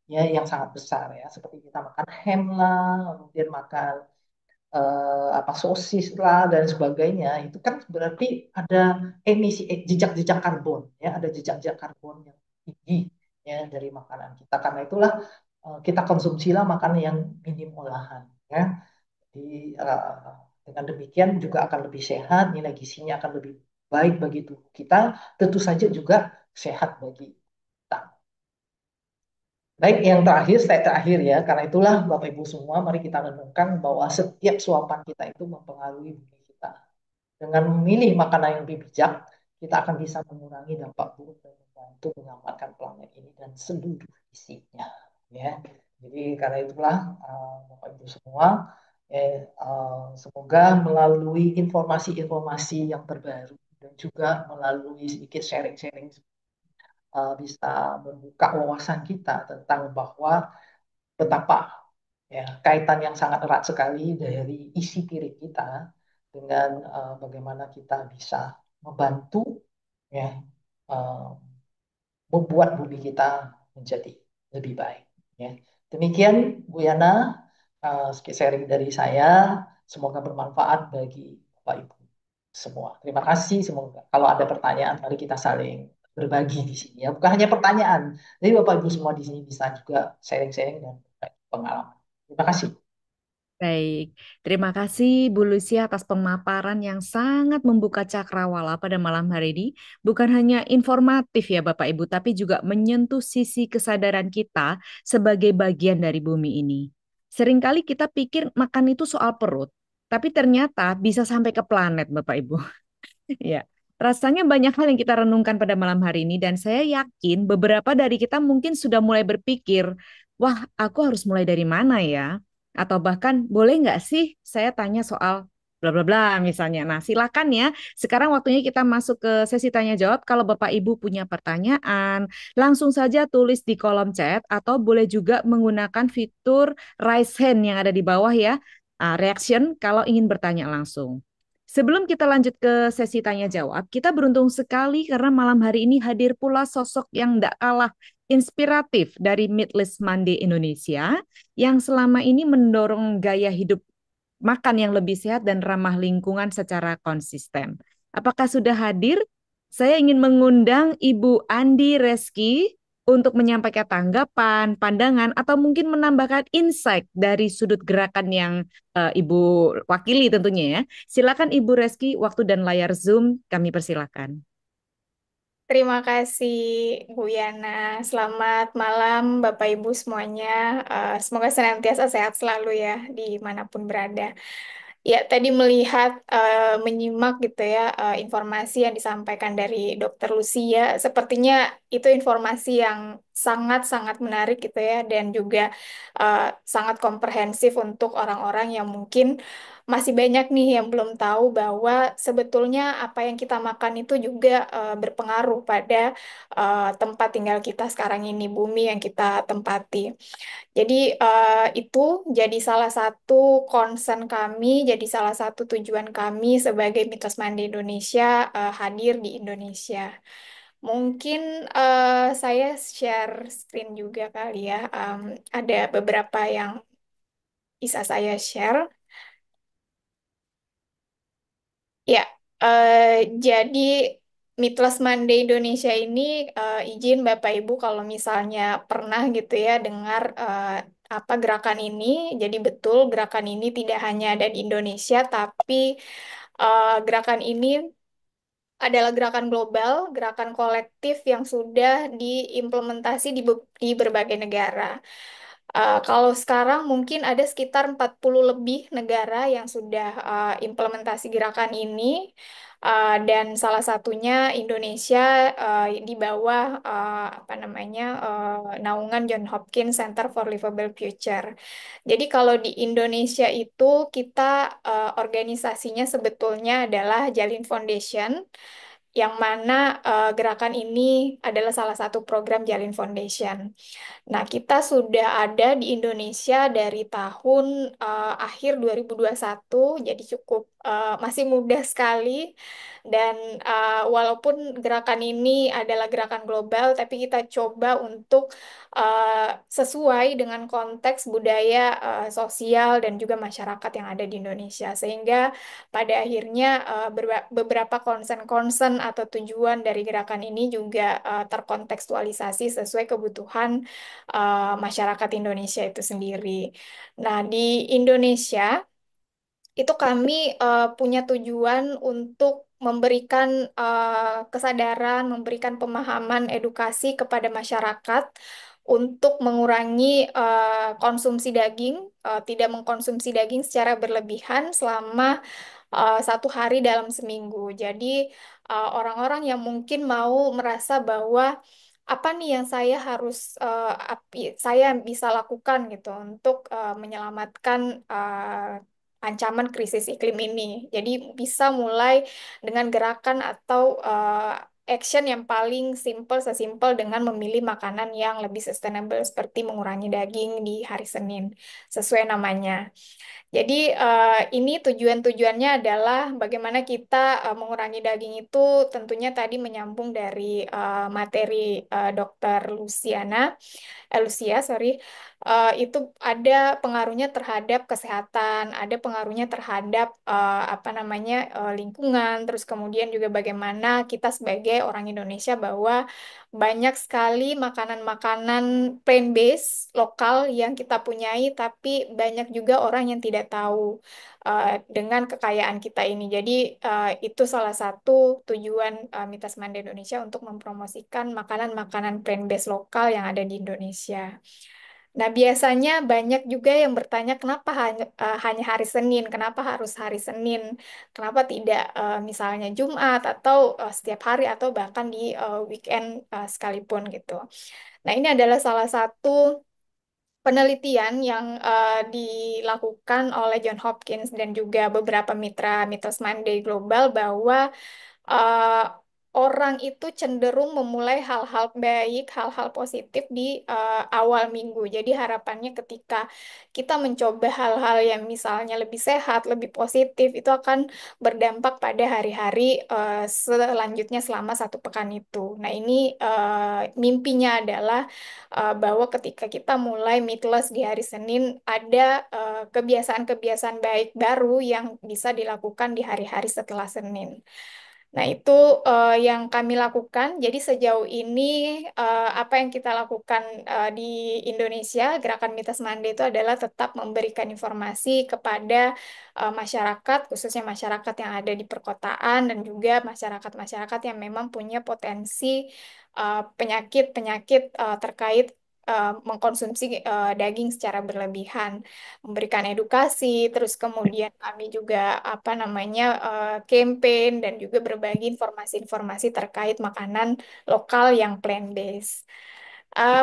ya yang sangat besar ya seperti kita makan ham lah kemudian makan apa sosis lah dan sebagainya itu kan berarti ada emisi jejak-jejak karbon ya ada jejak-jejak karbon yang tinggi ya dari makanan kita karena itulah kita konsumsilah makanan yang minim olahan ya jadi dengan demikian juga akan lebih sehat nilai gizinya akan lebih baik bagi tubuh kita tentu saja juga sehat bagi kita. Baik, yang terakhir, slide terakhir ya. Karena itulah Bapak Ibu semua, mari kita renungkan bahwa setiap suapan kita itu mempengaruhi bumi kita. Dengan memilih makanan yang lebih bijak, kita akan bisa mengurangi dampak buruk dan membantu menyelamatkan planet ini dan seluruh isinya. Ya, jadi karena itulah Bapak Ibu semua, semoga melalui informasi-informasi yang terbaru dan juga melalui sedikit sharing-sharing bisa membuka wawasan kita tentang bahwa betapa ya kaitan yang sangat erat sekali dari isi piring kita dengan bagaimana kita bisa membantu ya uh, membuat bumi kita menjadi lebih baik ya. Demikian Bu Yana sedikit sharing dari saya semoga bermanfaat bagi Bapak Ibu semua. Terima kasih semoga kalau ada pertanyaan mari kita saling berbagi di sini ya. Bukan hanya pertanyaan, jadi Bapak Ibu semua di sini bisa juga sharing-sharing dan berbagi pengalaman. Terima kasih. Baik, terima kasih Bu Lucia atas pemaparan yang sangat membuka cakrawala pada malam hari ini. Bukan hanya informatif ya Bapak Ibu, tapi juga menyentuh sisi kesadaran kita sebagai bagian dari bumi ini. Seringkali kita pikir makan itu soal perut, tapi ternyata bisa sampai ke planet Bapak Ibu. Ya, rasanya banyak hal yang kita renungkan pada malam hari ini dan saya yakin beberapa dari kita mungkin sudah mulai berpikir, wah aku harus mulai dari mana ya? Atau bahkan boleh nggak sih saya tanya soal bla bla bla misalnya. Nah, silakan ya. Sekarang waktunya kita masuk ke sesi tanya jawab. Kalau Bapak Ibu punya pertanyaan, langsung saja tulis di kolom chat atau boleh juga menggunakan fitur raise hand yang ada di bawah ya. Reaction kalau ingin bertanya langsung. Sebelum kita lanjut ke sesi tanya jawab, kita beruntung sekali karena malam hari ini hadir pula sosok yang tidak kalah inspiratif dari Meatless Monday Indonesia yang selama ini mendorong gaya hidup makan yang lebih sehat dan ramah lingkungan secara konsisten. Apakah sudah hadir? Saya ingin mengundang Ibu Andi Reski untuk menyampaikan tanggapan, pandangan, atau mungkin menambahkan insight dari sudut gerakan yang Ibu wakili tentunya ya. Silakan Ibu Reski, waktu dan layar Zoom kami persilakan. Terima kasih Bu Yana. Selamat malam Bapak Ibu semuanya. Semoga senantiasa sehat selalu ya dimanapun berada. Ya, tadi melihat, menyimak gitu ya, informasi yang disampaikan dari Dokter Lucia. Sepertinya itu informasi yang sangat-sangat menarik gitu ya, dan juga eh, sangat komprehensif untuk orang-orang yang mungkin masih banyak nih yang belum tahu bahwa sebetulnya apa yang kita makan itu juga berpengaruh pada tempat tinggal kita sekarang ini, bumi yang kita tempati. Jadi itu jadi salah satu concern kami, jadi salah satu tujuan kami sebagai Mitos Mandi Indonesia hadir di Indonesia. Mungkin saya share screen juga kali ya. Ada beberapa yang bisa saya share. Ya, jadi Mitos Mandi Indonesia ini izin Bapak Ibu kalau misalnya pernah gitu ya dengar apa gerakan ini. Jadi betul gerakan ini tidak hanya ada di Indonesia, tapi gerakan ini adalah gerakan global, gerakan kolektif yang sudah diimplementasi di berbagai negara. Kalau sekarang mungkin ada sekitar 40 lebih negara yang sudah implementasi gerakan ini, dan salah satunya Indonesia di bawah apa namanya naungan John Hopkins Center for Livable Future. Jadi kalau di Indonesia itu kita organisasinya sebetulnya adalah Jalin Foundation, yang mana gerakan ini adalah salah satu program Jalin Foundation. Nah, kita sudah ada di Indonesia dari tahun akhir 2021, jadi cukup masih muda sekali. Dan walaupun gerakan ini adalah gerakan global, tapi kita coba untuk sesuai dengan konteks budaya, sosial, dan juga masyarakat yang ada di Indonesia. Sehingga pada akhirnya beberapa concern-concern atau tujuan dari gerakan ini juga terkontekstualisasi sesuai kebutuhan masyarakat Indonesia itu sendiri. Nah, di Indonesia itu kami punya tujuan untuk memberikan kesadaran, memberikan pemahaman, edukasi kepada masyarakat untuk mengurangi konsumsi daging, tidak mengkonsumsi daging secara berlebihan selama 1 hari dalam seminggu. Jadi orang-orang yang mungkin mau merasa bahwa apa nih yang saya harus saya bisa lakukan gitu untuk menyelamatkan ancaman krisis iklim ini. Jadi bisa mulai dengan gerakan atau action yang paling simple, sesimpel dengan memilih makanan yang lebih sustainable seperti mengurangi daging di hari Senin sesuai namanya. Jadi ini tujuan-tujuannya adalah bagaimana kita mengurangi daging itu tentunya tadi menyambung dari materi Dr. Lucia, sorry. Itu ada pengaruhnya terhadap kesehatan, ada pengaruhnya terhadap apa namanya lingkungan, terus kemudian juga bagaimana kita sebagai orang Indonesia bahwa banyak sekali makanan-makanan plant-based lokal yang kita punyai, tapi banyak juga orang yang tidak tahu dengan kekayaan kita ini. Jadi itu salah satu tujuan Mitas Mandi Indonesia untuk mempromosikan makanan-makanan plant-based lokal yang ada di Indonesia. Nah, biasanya banyak juga yang bertanya kenapa hanya hari Senin, kenapa harus hari Senin, kenapa tidak misalnya Jumat atau setiap hari atau bahkan di weekend sekalipun gitu. Nah, ini adalah salah satu penelitian yang dilakukan oleh John Hopkins dan juga beberapa mitra Mitos Monday Global bahwa eh, orang itu cenderung memulai hal-hal baik, hal-hal positif di awal minggu. Jadi harapannya ketika kita mencoba hal-hal yang misalnya lebih sehat, lebih positif, itu akan berdampak pada hari-hari selanjutnya selama satu pekan itu. Nah, ini mimpinya adalah bahwa ketika kita mulai Meatless di hari Senin, ada kebiasaan-kebiasaan baik baru yang bisa dilakukan di hari-hari setelah Senin. Nah, itu yang kami lakukan. Jadi sejauh ini apa yang kita lakukan di Indonesia, Gerakan Mitos Mande itu adalah tetap memberikan informasi kepada masyarakat, khususnya masyarakat yang ada di perkotaan dan juga masyarakat-masyarakat yang memang punya potensi penyakit-penyakit terkait mengkonsumsi daging secara berlebihan, memberikan edukasi, terus kemudian kami juga apa namanya campaign dan juga berbagi informasi-informasi terkait makanan lokal yang plant-based.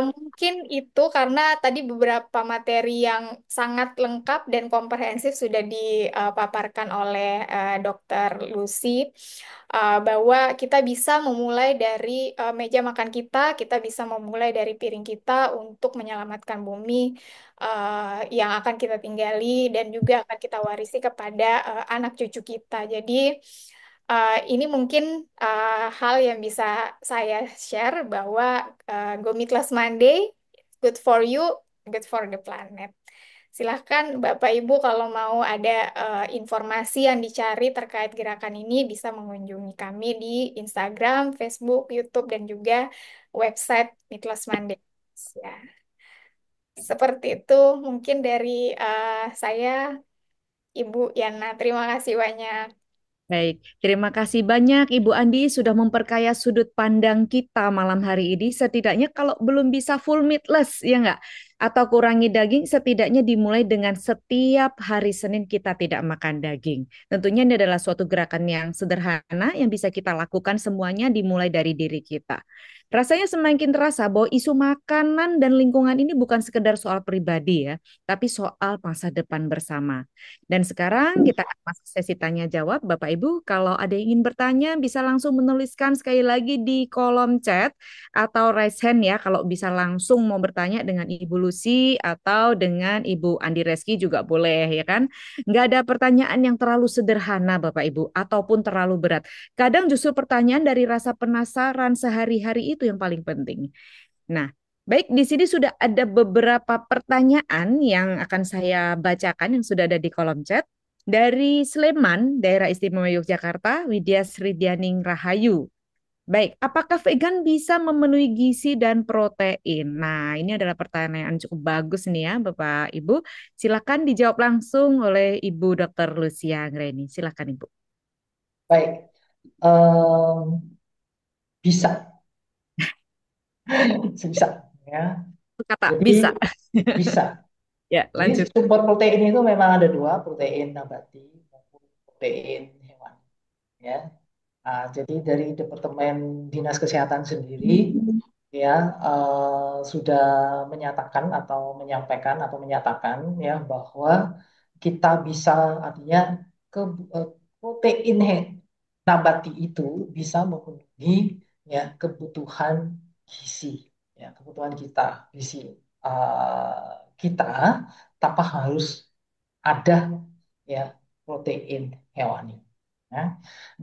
Mungkin itu karena tadi beberapa materi yang sangat lengkap dan komprehensif sudah dipaparkan oleh Dr. Lucy, bahwa kita bisa memulai dari meja makan kita, kita bisa memulai dari piring kita untuk menyelamatkan bumi yang akan kita tinggali dan juga akan kita warisi kepada anak cucu kita. Jadi ini mungkin hal yang bisa saya share bahwa Go Meatless Monday, good for you, good for the planet. Silahkan Bapak Ibu kalau mau ada informasi yang dicari terkait gerakan ini bisa mengunjungi kami di Instagram, Facebook, YouTube, dan juga website Meatless Monday. Ya, seperti itu mungkin dari saya, Ibu Yana. Terima kasih banyak. Baik, terima kasih banyak Ibu Andi sudah memperkaya sudut pandang kita malam hari ini. Setidaknya kalau belum bisa full meatless, ya enggak? Atau kurangi daging, setidaknya dimulai dengan setiap hari Senin kita tidak makan daging. Tentunya ini adalah suatu gerakan yang sederhana yang bisa kita lakukan semuanya dimulai dari diri kita. Rasanya semakin terasa bahwa isu makanan dan lingkungan ini bukan sekedar soal pribadi ya, tapi soal masa depan bersama. Dan sekarang kita akan masuk sesi tanya jawab. Bapak Ibu, kalau ada yang ingin bertanya bisa langsung menuliskan sekali lagi di kolom chat atau raise hand ya kalau bisa langsung mau bertanya dengan Ibu Lucy atau dengan Ibu Andi Reski juga boleh ya kan. Nggak ada pertanyaan yang terlalu sederhana Bapak Ibu ataupun terlalu berat. Kadang justru pertanyaan dari rasa penasaran sehari-hari itu yang paling penting. Nah, baik, di sini sudah ada beberapa pertanyaan yang akan saya bacakan yang sudah ada di kolom chat. Dari Sleman, Daerah Istimewa Yogyakarta, Widya Sridianing Rahayu. Baik, apakah vegan bisa memenuhi gizi dan protein? Nah, ini adalah pertanyaan cukup bagus nih ya, Bapak Ibu. Silakan dijawab langsung oleh Ibu Dr. Lucia Anggreni. Silakan Ibu. Baik, bisa, bisa ya. Kata Jadi bisa. bisa. Ya, Jadi lanjut. sumber protein itu memang ada dua, protein nabati maupun protein hewan. Ya, jadi dari Departemen Dinas Kesehatan sendiri ya sudah menyatakan atau menyampaikan atau menyatakan ya bahwa kita bisa artinya ke eh, protein nabati itu bisa memenuhi ya kebutuhan gizi ya kebutuhan kita gizi kita tanpa harus ada ya protein hewani. Ya.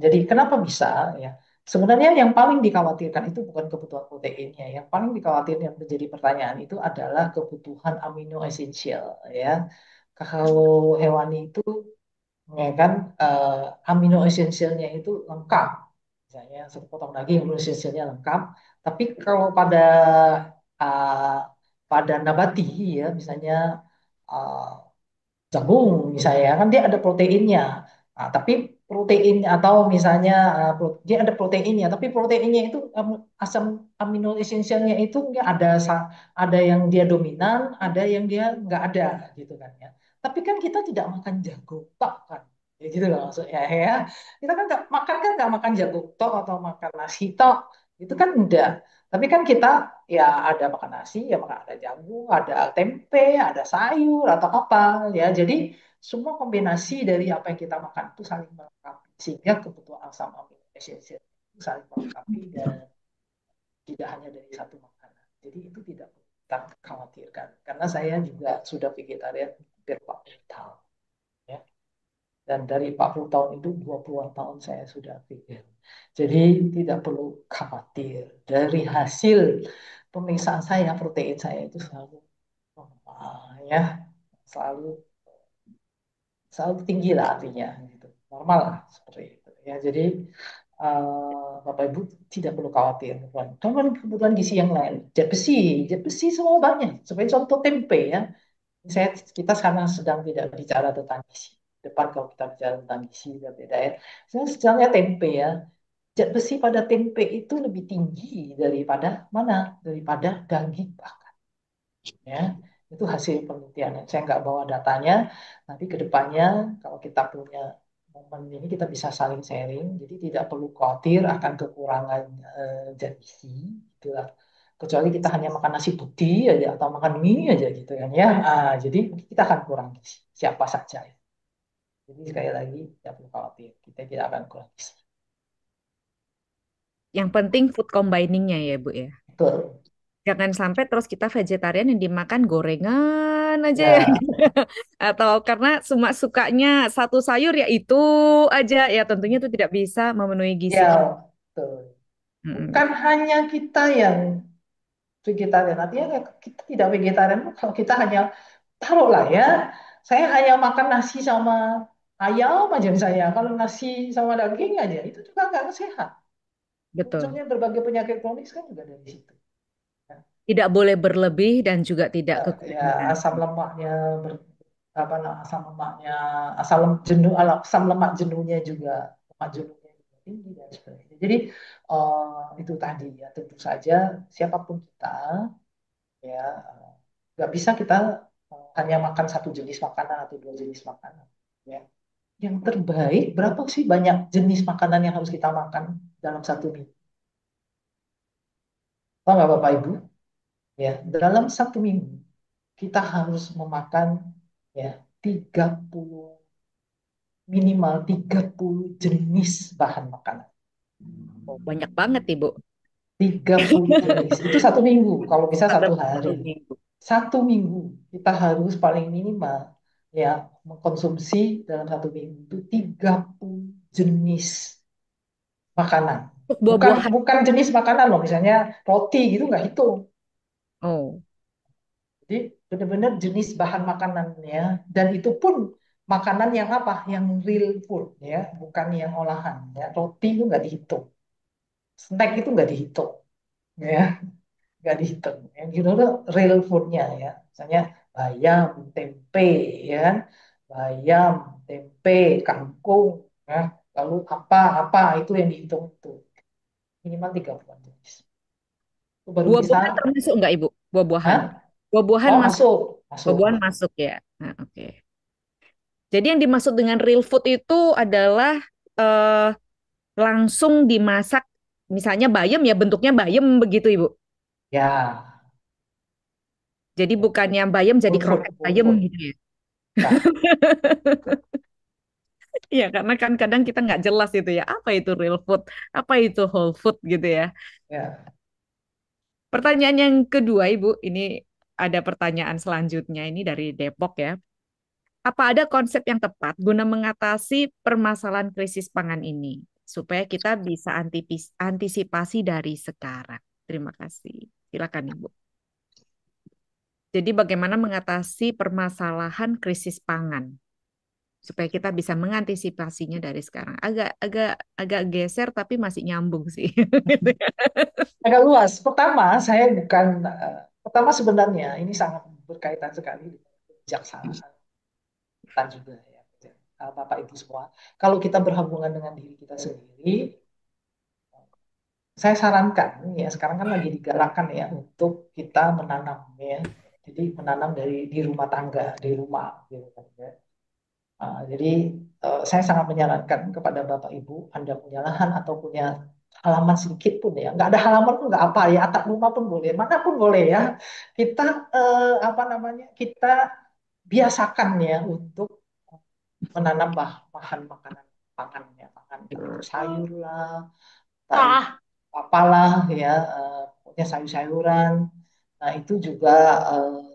Jadi kenapa bisa ya? Sebenarnya yang paling dikhawatirkan itu bukan kebutuhan proteinnya, yang paling dikhawatirkan yang menjadi pertanyaan itu adalah kebutuhan amino esensial ya. Kalau hewani itu ya kan amino esensialnya itu lengkap, misalnya satu potong daging amino esensialnya lengkap. Tapi kalau uh, pada nabati ya, misalnya uh, jagung misalnya kan dia ada proteinnya. Nah, tapi protein atau misalnya dia ada proteinnya tapi proteinnya itu asam amino esensialnya itu nggak ada ada yang dia dominan ada yang dia nggak ada gitu kan ya tapi kan kita tidak makan jagung tok kan ya gitu loh maksudnya kita kan nggak makan jagung tok atau makan nasi tok itu kan enggak Tapi kan kita ya ada makan nasi, ya makan ada jagung, ada tempe, ada sayur atau apa ya. Jadi semua kombinasi dari apa yang kita makan itu saling melengkapi sehingga kebutuhan asam amino asid itu saling melengkapi dan tidak hanya dari satu makanan. Jadi itu tidak perlu kita khawatirkan karena saya juga sudah vegetarian hampir 40 tahun ya. Dan dari 40 tahun itu 20-an tahun saya sudah vegan. Jadi tidak perlu khawatir. Dari hasil pemeriksaan saya, protein saya itu selalu normal ya. Selalu selalu tinggi lah artinya gitu. Normal lah seperti itu ya. Jadi Bapak Ibu tidak perlu khawatir. Kebutuhan gizi yang lain, zat besi semua banyak. Sebagai contoh tempe ya. Kita sekarang sedang tidak bicara tentang gizi. Depan kalau kita bicara tentang gizi udah beda ya. Misalnya tempe ya. Zat besi pada tempe itu lebih tinggi daripada mana? Daripada daging bahkan. Ya, itu hasil penelitian. Saya nggak bawa datanya. Nanti ke depannya kalau kita punya momen ini kita bisa saling sharing. Jadi tidak perlu khawatir akan kekurangan zat besi. Itulah. Kecuali kita hanya makan nasi putih aja atau makan mie aja gitu kan ya. Jadi kita akan kurang gizi. Siapa saja. Jadi sekali lagi tidak perlu khawatir. Kita tidak akan kurang gizi. Yang penting food combining-nya ya, Bu ya. Betul. Jangan sampai terus kita vegetarian yang dimakan gorengan aja ya. Ya, Atau karena cuma sukanya satu sayur ya itu aja. Ya tentunya itu tidak bisa memenuhi gizi. ya, betul. Mm-mm. Bukan hanya kita yang vegetarian. Artinya kita tidak vegetarian kalau kita hanya taruhlah ya, saya hanya makan nasi sama ayam aja misalnya. Kalau nasi sama daging aja itu juga nggak sehat. Betul. Munculnya berbagai penyakit kronis kan juga dari situ. Ya, Tidak boleh berlebih dan juga tidak ya, kekurangan. asam lemaknya apa asam lemaknya asam jenuh asam lemak jenuhnya juga lemak jenuhnya juga tinggi dan sebagainya. Jadi itu tadi ya tentu saja siapapun kita ya nggak bisa kita hanya makan satu jenis makanan atau dua jenis makanan ya yang terbaik berapa sih banyak jenis makanan yang harus kita makan dalam satu minggu. Tahu nggak Bapak Ibu ya dalam satu minggu kita harus memakan ya 30 minimal 30 jenis bahan makanan. Oh, banyak banget, Ibu. 30 jenis itu satu minggu kalau bisa satu Dalam satu hari. minggu. Satu minggu kita harus paling minimal ya mengkonsumsi dalam satu minggu itu 30 jenis makanan. Untuk Bukan buah-buahan. bukan jenis makanan loh, misalnya roti gitu nggak hitung. Oh, Jadi benar-benar jenis bahan makanannya dan itu pun makanan yang apa? Yang real food ya, bukan yang olahan ya. Roti itu nggak dihitung, snack itu nggak dihitung ya. Nggak dihitung. Yang gitu tuh real foodnya ya. Misalnya bayam, tempe, ya kan? Bayam, tempe, kangkung, ya. Lalu apa-apa itu yang dihitung itu. Minimal 30 jenis. Itu baru bisa, buah-buahan termasuk nggak, Ibu? Buah-buahan. hah? Buah-buahan Oh masuk. masuk, masuk. Buah-buahan masuk ya. Nah, oke. Jadi yang dimaksud dengan real food itu adalah eh, langsung dimasak. Misalnya bayam ya bentuknya bayam begitu, Ibu. Ya, Jadi bukannya bayam jadi full food, kroket full bayam food. gitu ya. Nah, Iya, karena kan kadang kita nggak jelas itu ya. Apa itu real food? Apa itu whole food gitu ya. ya. Pertanyaan yang kedua, Ibu. Ini ada pertanyaan selanjutnya. Ini dari Depok ya. Apa ada konsep yang tepat guna mengatasi permasalahan krisis pangan ini? Supaya kita bisa antisipasi dari sekarang. Terima kasih. Silakan, Ibu. Jadi bagaimana mengatasi permasalahan krisis pangan supaya kita bisa mengantisipasinya dari sekarang. Agak agak agak geser tapi masih nyambung sih. Agak luas. Pertama sebenarnya ini sangat berkaitan sekali dengan kebijaksanaan kita juga ya, Bapak Ibu semua. Kalau kita berhubungan dengan diri kita sendiri, saya sarankan ya sekarang kan lagi digalakkan ya untuk kita menanam ya. Jadi menanam di rumah tangga, di rumah gitu kan ya. Jadi saya sangat menyarankan kepada Bapak Ibu, Anda punya lahan atau punya halaman sedikit pun ya, nggak ada halaman pun nggak apa ya, atap rumah pun boleh, mana pun boleh ya. Kita apa namanya? Kita biasakan ya untuk menanam bahan makanan pangan ya, pangan entah itu sayur lah, entah itu apalah ya, pokoknya sayur-sayuran. Nah, itu juga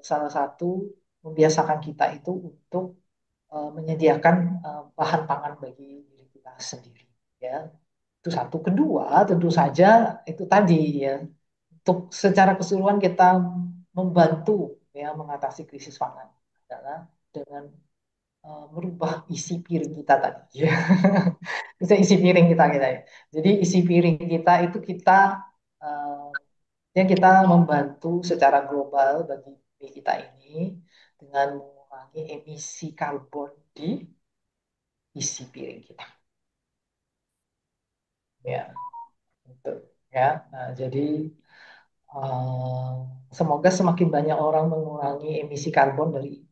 salah satu membiasakan kita itu untuk menyediakan bahan pangan bagi diri kita sendiri ya. Itu satu. Kedua, tentu saja itu tadi ya, untuk secara keseluruhan kita membantu ya mengatasi krisis pangan adalah dengan merubah isi piring kita tadi ya. Bisa isi piring kita ya. Jadi isi piring kita itu kita eh, yang kita membantu secara global bagi bumi kita ini dengan mengurangi emisi karbon di isi piring kita. Ya, betul. Ya, nah, jadi eh, semoga semakin banyak orang mengurangi emisi karbon dari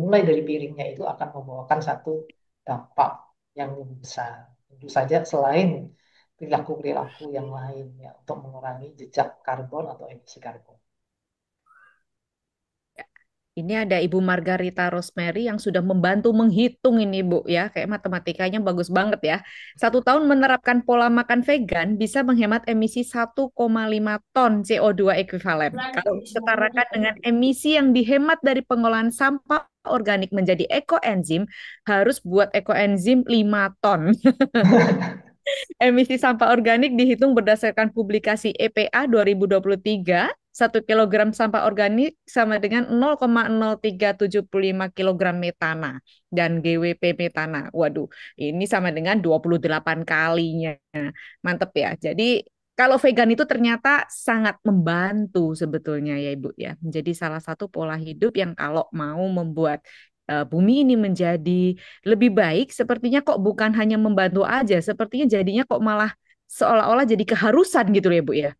mulai dari piringnya itu akan membawakan satu dampak yang lebih besar. Tentu saja selain perilaku-perilaku yang lain ya untuk mengurangi jejak karbon atau emisi karbon. Ini ada Ibu Margarita Rosemary yang sudah membantu menghitung ini, Bu, ya. Kayak matematikanya bagus banget ya. 1 tahun menerapkan pola makan vegan bisa menghemat emisi 1,5 ton CO2 ekuivalen. Kalau disetarakan dengan emisi yang dihemat dari pengolahan sampah organik menjadi ekoenzim, harus buat ekoenzim 5 ton. Emisi sampah organik dihitung berdasarkan publikasi EPA 2023. 1 kilogram sampah organik sama dengan 0,0375 kilogram metana dan GWP metana. Waduh, ini sama dengan 28 kalinya. Mantep ya. Jadi kalau vegan itu ternyata sangat membantu sebetulnya ya Ibu ya. Menjadi salah satu pola hidup yang kalau mau membuat bumi ini menjadi lebih baik, sepertinya kok bukan hanya membantu aja, sepertinya jadinya kok malah seolah-olah jadi keharusan gitu ya Bu ya.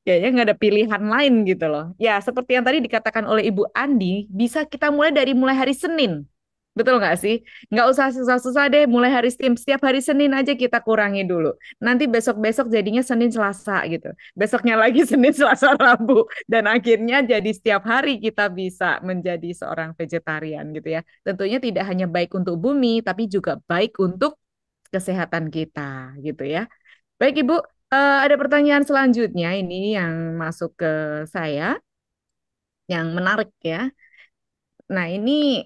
Kayaknya nggak ada pilihan lain gitu loh. Ya, seperti yang tadi dikatakan oleh Ibu Andi, bisa kita mulai hari Senin. Betul nggak sih? Nggak usah susah-susah deh mulai hari Senin. Setiap hari Senin aja kita kurangi dulu. Nanti besok-besok jadinya Senin Selasa gitu. Besoknya lagi Senin Selasa Rabu. Dan akhirnya jadi setiap hari kita bisa menjadi seorang vegetarian gitu ya. Tentunya tidak hanya baik untuk bumi, tapi juga baik untuk kesehatan kita gitu ya. Baik Ibu, ada pertanyaan selanjutnya ini yang masuk ke saya, yang menarik ya. Nah ini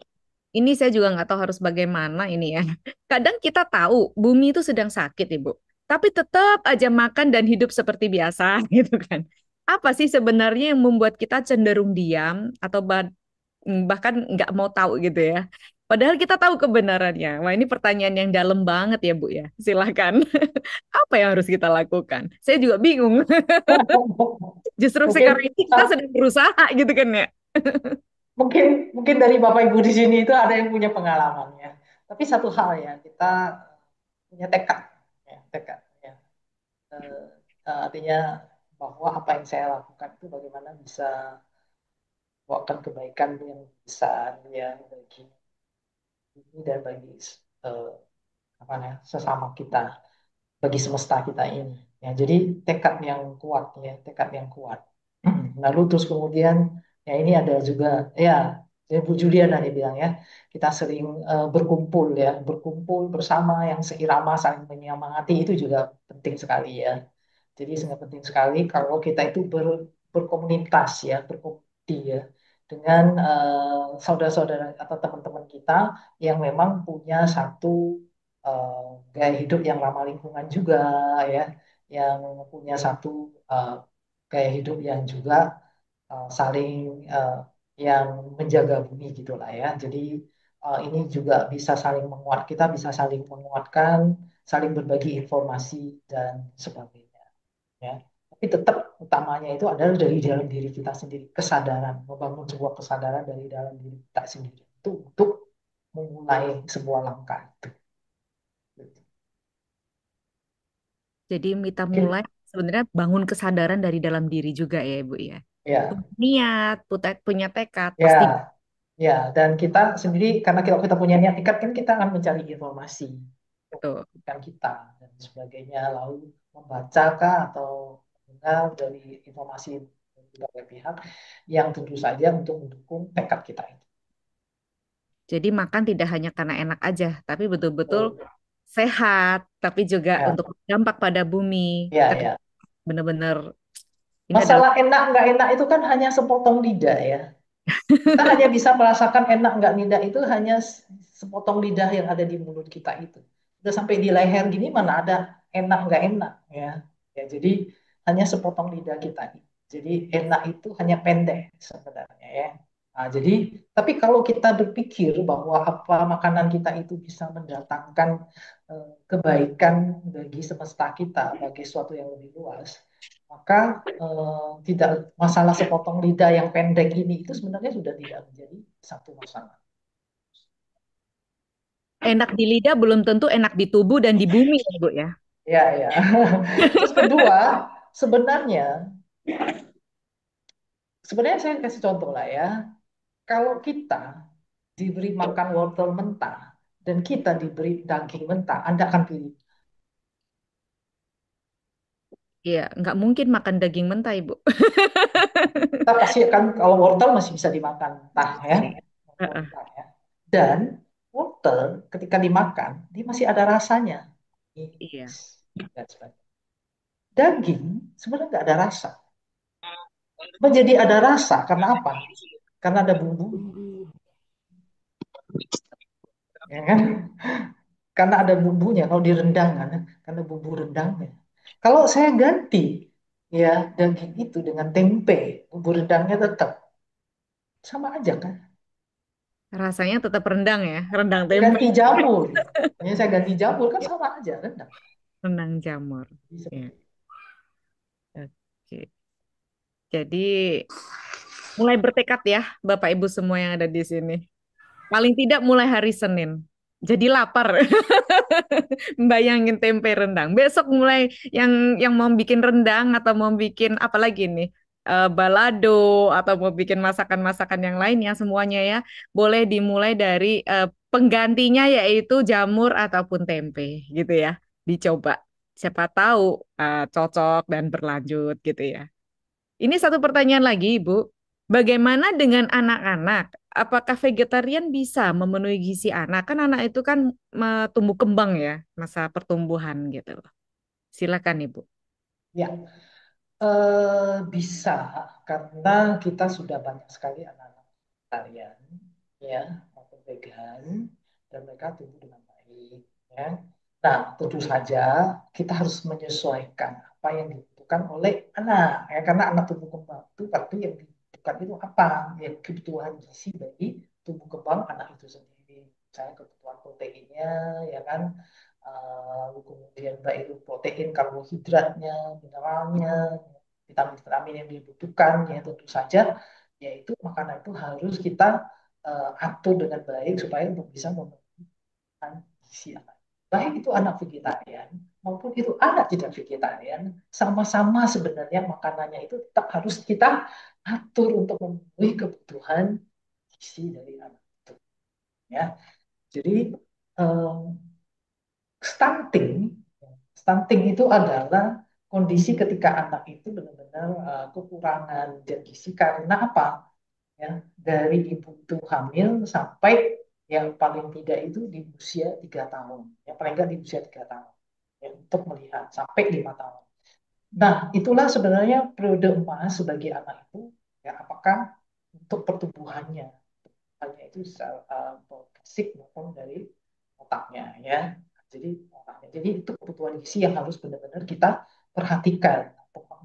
saya juga nggak tahu harus bagaimana ini ya. Kadang kita tahu bumi itu sedang sakit Ibu, tapi tetap aja makan dan hidup seperti biasa gitu kan. Apa sih sebenarnya yang membuat kita cenderung diam atau bahkan nggak mau tahu gitu ya? Padahal kita tahu kebenarannya. Wah ini pertanyaan yang dalam banget ya Bu ya. Silakan. Apa yang harus kita lakukan? Saya juga bingung. Justru Mungkin sekarang ini kita sedang berusaha gitu kan ya. mungkin mungkin dari Bapak Ibu di sini itu ada yang punya pengalamannya. Tapi satu hal ya, kita punya tekad, ya, tekad ya. Eh, artinya bahwa apa yang saya lakukan itu bagaimana bisa membawakan kebaikan yang besar ya bagi ini dan bagi eh, apa ya, sesama kita, bagi semesta kita ini. Ya, jadi tekad yang kuat ya, tekad yang kuat. Lalu terus kemudian ya ini ada juga ya, jadi Bu Juliana nih bilang ya, kita sering berkumpul ya, berkumpul bersama yang seirama saling menyemangati itu juga penting sekali ya. Jadi sangat penting sekali kalau kita itu berkomunitas ya, berkomuniti ya dengan saudara-saudara atau teman-teman kita yang memang punya satu eh, gaya hidup yang ramah lingkungan juga ya, yang punya satu eh, gaya hidup yang juga saling eh, yang menjaga bumi gitulah ya. Jadi ini juga bisa saling menguat, kita bisa saling menguatkan, saling berbagi informasi dan sebagainya ya. Tapi tetap utamanya itu adalah dari dalam diri kita sendiri, kesadaran, membangun sebuah kesadaran dari dalam diri kita sendiri itu untuk memulai sebuah langkah itu. Jadi kita mulai Mungkin sebenarnya bangun kesadaran dari dalam diri juga ya Ibu ya. ya, Punya niat, punya tekad, pasti. ya, ya. Dan kita sendiri karena kita punya niat ikat kan kita akan mencari informasi. betul. pendidikan kita dan sebagainya, lalu membaca kah atau mendengar dari informasi dari berbagai pihak yang tentu saja untuk mendukung tekad kita itu. Jadi makan tidak hanya karena enak aja, tapi betul-betul Betul. sehat, tapi juga Ya, untuk dampak pada bumi. ya, Kan ya. benar-benar ini adalah Masalah enak nggak enak itu kan hanya sepotong lidah ya. Kita hanya bisa merasakan enak nggak lidah itu hanya sepotong lidah yang ada di mulut kita itu. Udah sampai di leher gini mana ada enak nggak enak ya. Ya jadi hanya sepotong lidah kita. Jadi enak itu hanya pendek sebenarnya ya. Nah, jadi tapi kalau kita berpikir bahwa apa makanan kita itu bisa mendatangkan kebaikan bagi semesta kita, bagi sesuatu yang lebih luas, maka tidak masalah sepotong lidah yang pendek ini itu sebenarnya sudah tidak menjadi satu masalah. enak di lidah belum tentu enak di tubuh dan di bumi, ya, Bu ya. Ya, ya. Terus kedua, sebenarnya sebenarnya saya kasih contoh lah ya. Kalau kita diberi makan wortel mentah dan kita diberi daging mentah, Anda akan pilih. Iya, nggak mungkin makan daging mentah, Ibu. Kita pasti akan kalau wortel masih bisa dimakan mentah ya, wortel Heeh. mentah ya. Dan wortel ketika dimakan dia masih ada rasanya. Iya, Dan sebagainya. Daging sebenarnya nggak ada rasa. Menjadi ada rasa karena apa? Karena ada bumbu, ya kan? Karena ada bumbunya. Kalau di rendang kan, karena bumbu rendangnya. Kalau saya ganti ya daging itu dengan tempe, bumbu rendangnya tetap sama aja kan? rasanya tetap rendang ya, rendang tempe, Ganti jamur, ya saya ganti jamur kan sama aja rendang. rendang jamur. Jadi Ya, seperti itu. oke. Jadi mulai bertekad ya, Bapak Ibu semua yang ada di sini. Paling tidak mulai hari Senin. Jadi lapar. Bayangin tempe rendang. Besok mulai yang mau bikin rendang atau mau bikin apa lagi nih? Balado atau mau bikin masakan-masakan yang lainnya semuanya ya. Boleh dimulai dari penggantinya yaitu jamur ataupun tempe gitu ya. Dicoba. Siapa tahu cocok dan berlanjut gitu ya. Ini satu pertanyaan lagi, Ibu. Bagaimana dengan anak-anak? Apakah vegetarian bisa memenuhi gizi anak? Kan anak itu kan tumbuh kembang ya, masa pertumbuhan gitu loh. Silakan, Ibu. Ya, bisa karena kita sudah banyak sekali anak-anak vegetarian ya maupun vegan dan mereka tumbuh dengan baik ya. Nah, tentu saja kita harus menyesuaikan apa yang dibutuhkan oleh anak ya karena anak tumbuh kembang itu tapi yang dibutuhkan itu apa ya kebutuhan gizi bagi tumbuh kembang anak itu sendiri. Misalnya kebutuhan proteinnya ya kan. Lalu kemudian baik itu protein, karbohidratnya, mineralnya, vitamin-vitamin yang dibutuhkan ya tentu saja yaitu makanan itu harus kita atur dengan baik supaya untuk bisa memenuhi gizi anak. Baik itu anak vegetarian maupun itu anak tidak vegetarian, sama-sama sebenarnya makanannya itu tetap harus kita atur untuk memenuhi kebutuhan gizi dari anak itu. Ya, jadi eh, stunting, stunting itu adalah kondisi ketika anak itu benar-benar kekurangan zat gizi karena apa? Ya, dari ibu itu hamil sampai yang paling tidak itu di usia 3 tahun, yang paling enggak di usia 3 tahun, ya, untuk melihat sampai 5 tahun. Nah, itulah sebenarnya periode emas sebagai anak itu, ya, apakah untuk pertumbuhannya, hanya itu secara fisik maupun dari otaknya, ya. Jadi otaknya, jadi itu kebutuhan gizi yang harus benar-benar kita perhatikan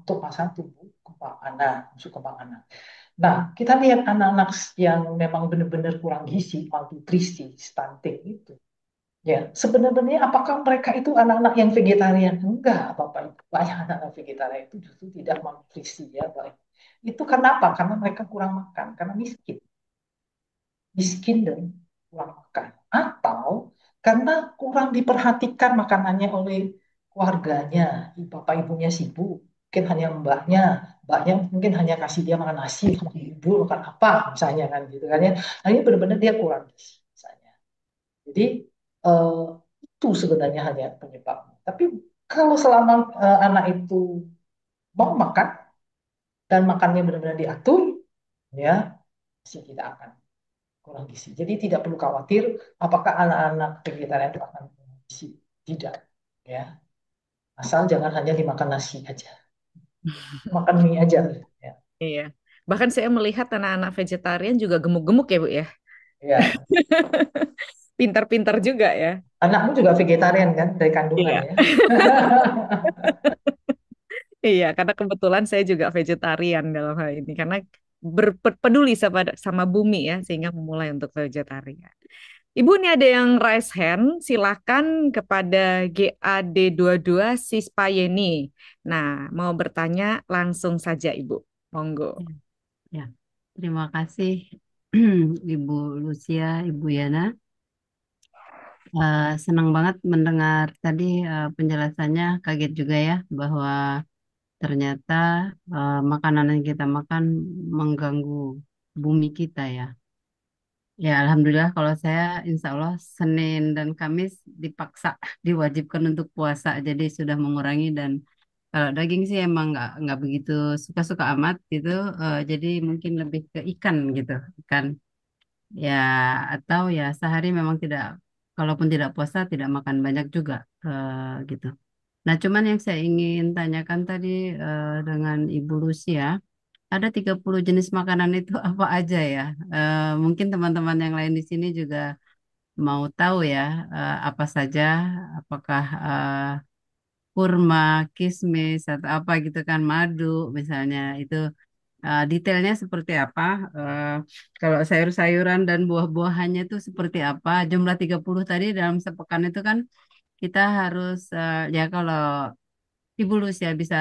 untuk masa tumbuh kembang anak, tumbuh kembang anak. Nah, kita lihat anak-anak yang memang benar-benar kurang gizi, malnutrisi, stunting itu. Ya, sebenarnya apakah mereka itu anak-anak yang vegetarian? Enggak, Bapak Ibu. Banyak anak-anak vegetarian itu justru tidak malnutrisi ya, Baik. Itu karena apa? Karena mereka kurang makan, karena miskin. Miskin dan kurang makan. Atau karena kurang diperhatikan makanannya oleh keluarganya. Bapak ibunya sibuk, mungkin hanya mbaknya mungkin hanya kasih dia makan nasi, sama ibu makan apa misalnya kan gitu kan ya. Nah, ini benar-benar dia kurang gizi misalnya. Jadi eh, itu sebenarnya hanya penyebabnya. Tapi kalau selama anak itu mau makan dan makannya benar-benar diatur, ya pasti tidak akan kurang gizi. Jadi tidak perlu khawatir apakah anak-anak vegetarian itu akan kurang gizi. Tidak, ya. Asal jangan hanya dimakan nasi aja, makan mie aja, ya. Iya. Bahkan saya melihat anak-anak vegetarian juga gemuk-gemuk ya, Bu ya. Ya. Pintar-pintar juga ya. Anakmu juga vegetarian kan dari kandungan Iya. ya. Iya, karena kebetulan saya juga vegetarian dalam hal ini karena berpeduli sama bumi ya sehingga memulai untuk vegetarian. Ibu ini ada yang raise hand, silakan kepada GAD22 Sispayeni. Nah, mau bertanya langsung saja Ibu. Monggo. Ya, terima kasih Ibu Lucia, Ibu Yana. Senang banget mendengar tadi penjelasannya, kaget juga ya bahwa ternyata makanan yang kita makan mengganggu bumi kita ya. Ya, Alhamdulillah kalau saya insya Allah Senin dan Kamis dipaksa, diwajibkan untuk puasa, jadi sudah mengurangi dan kalau daging sih emang nggak begitu suka-suka amat gitu, jadi mungkin lebih ke ikan gitu, ikan ya atau ya sehari memang tidak, kalaupun tidak puasa tidak makan banyak juga gitu. Nah, cuman yang saya ingin tanyakan tadi dengan Ibu Lucia, ada 30 jenis makanan itu apa aja ya? Mungkin teman-teman yang lain di sini juga mau tahu ya, apa saja, apakah kurma, kismis, atau apa gitu kan, madu misalnya, itu detailnya seperti apa? Eh, Kalau sayur-sayuran dan buah-buahannya itu seperti apa? Jumlah 30 tadi dalam sepekan itu kan kita harus, ya kalau Ibu Lucia bisa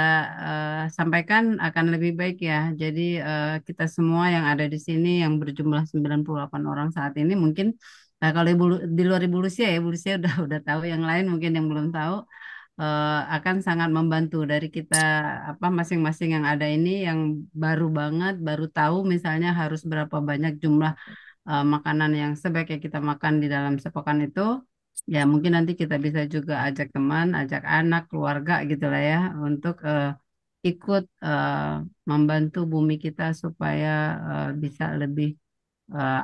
sampaikan akan lebih baik ya. Jadi kita semua yang ada di sini yang berjumlah 98 orang saat ini mungkin kalau di luar Ibu Lucia ya, Ibu Lucia udah tahu, yang lain mungkin yang belum tahu akan sangat membantu dari kita apa masing-masing yang ada ini yang baru banget, baru tahu misalnya harus berapa banyak jumlah makanan yang sebaiknya kita makan di dalam sepekan itu. Ya, mungkin nanti kita bisa juga ajak teman, ajak anak, keluarga gitu lah ya, untuk ikut membantu bumi kita supaya bisa lebih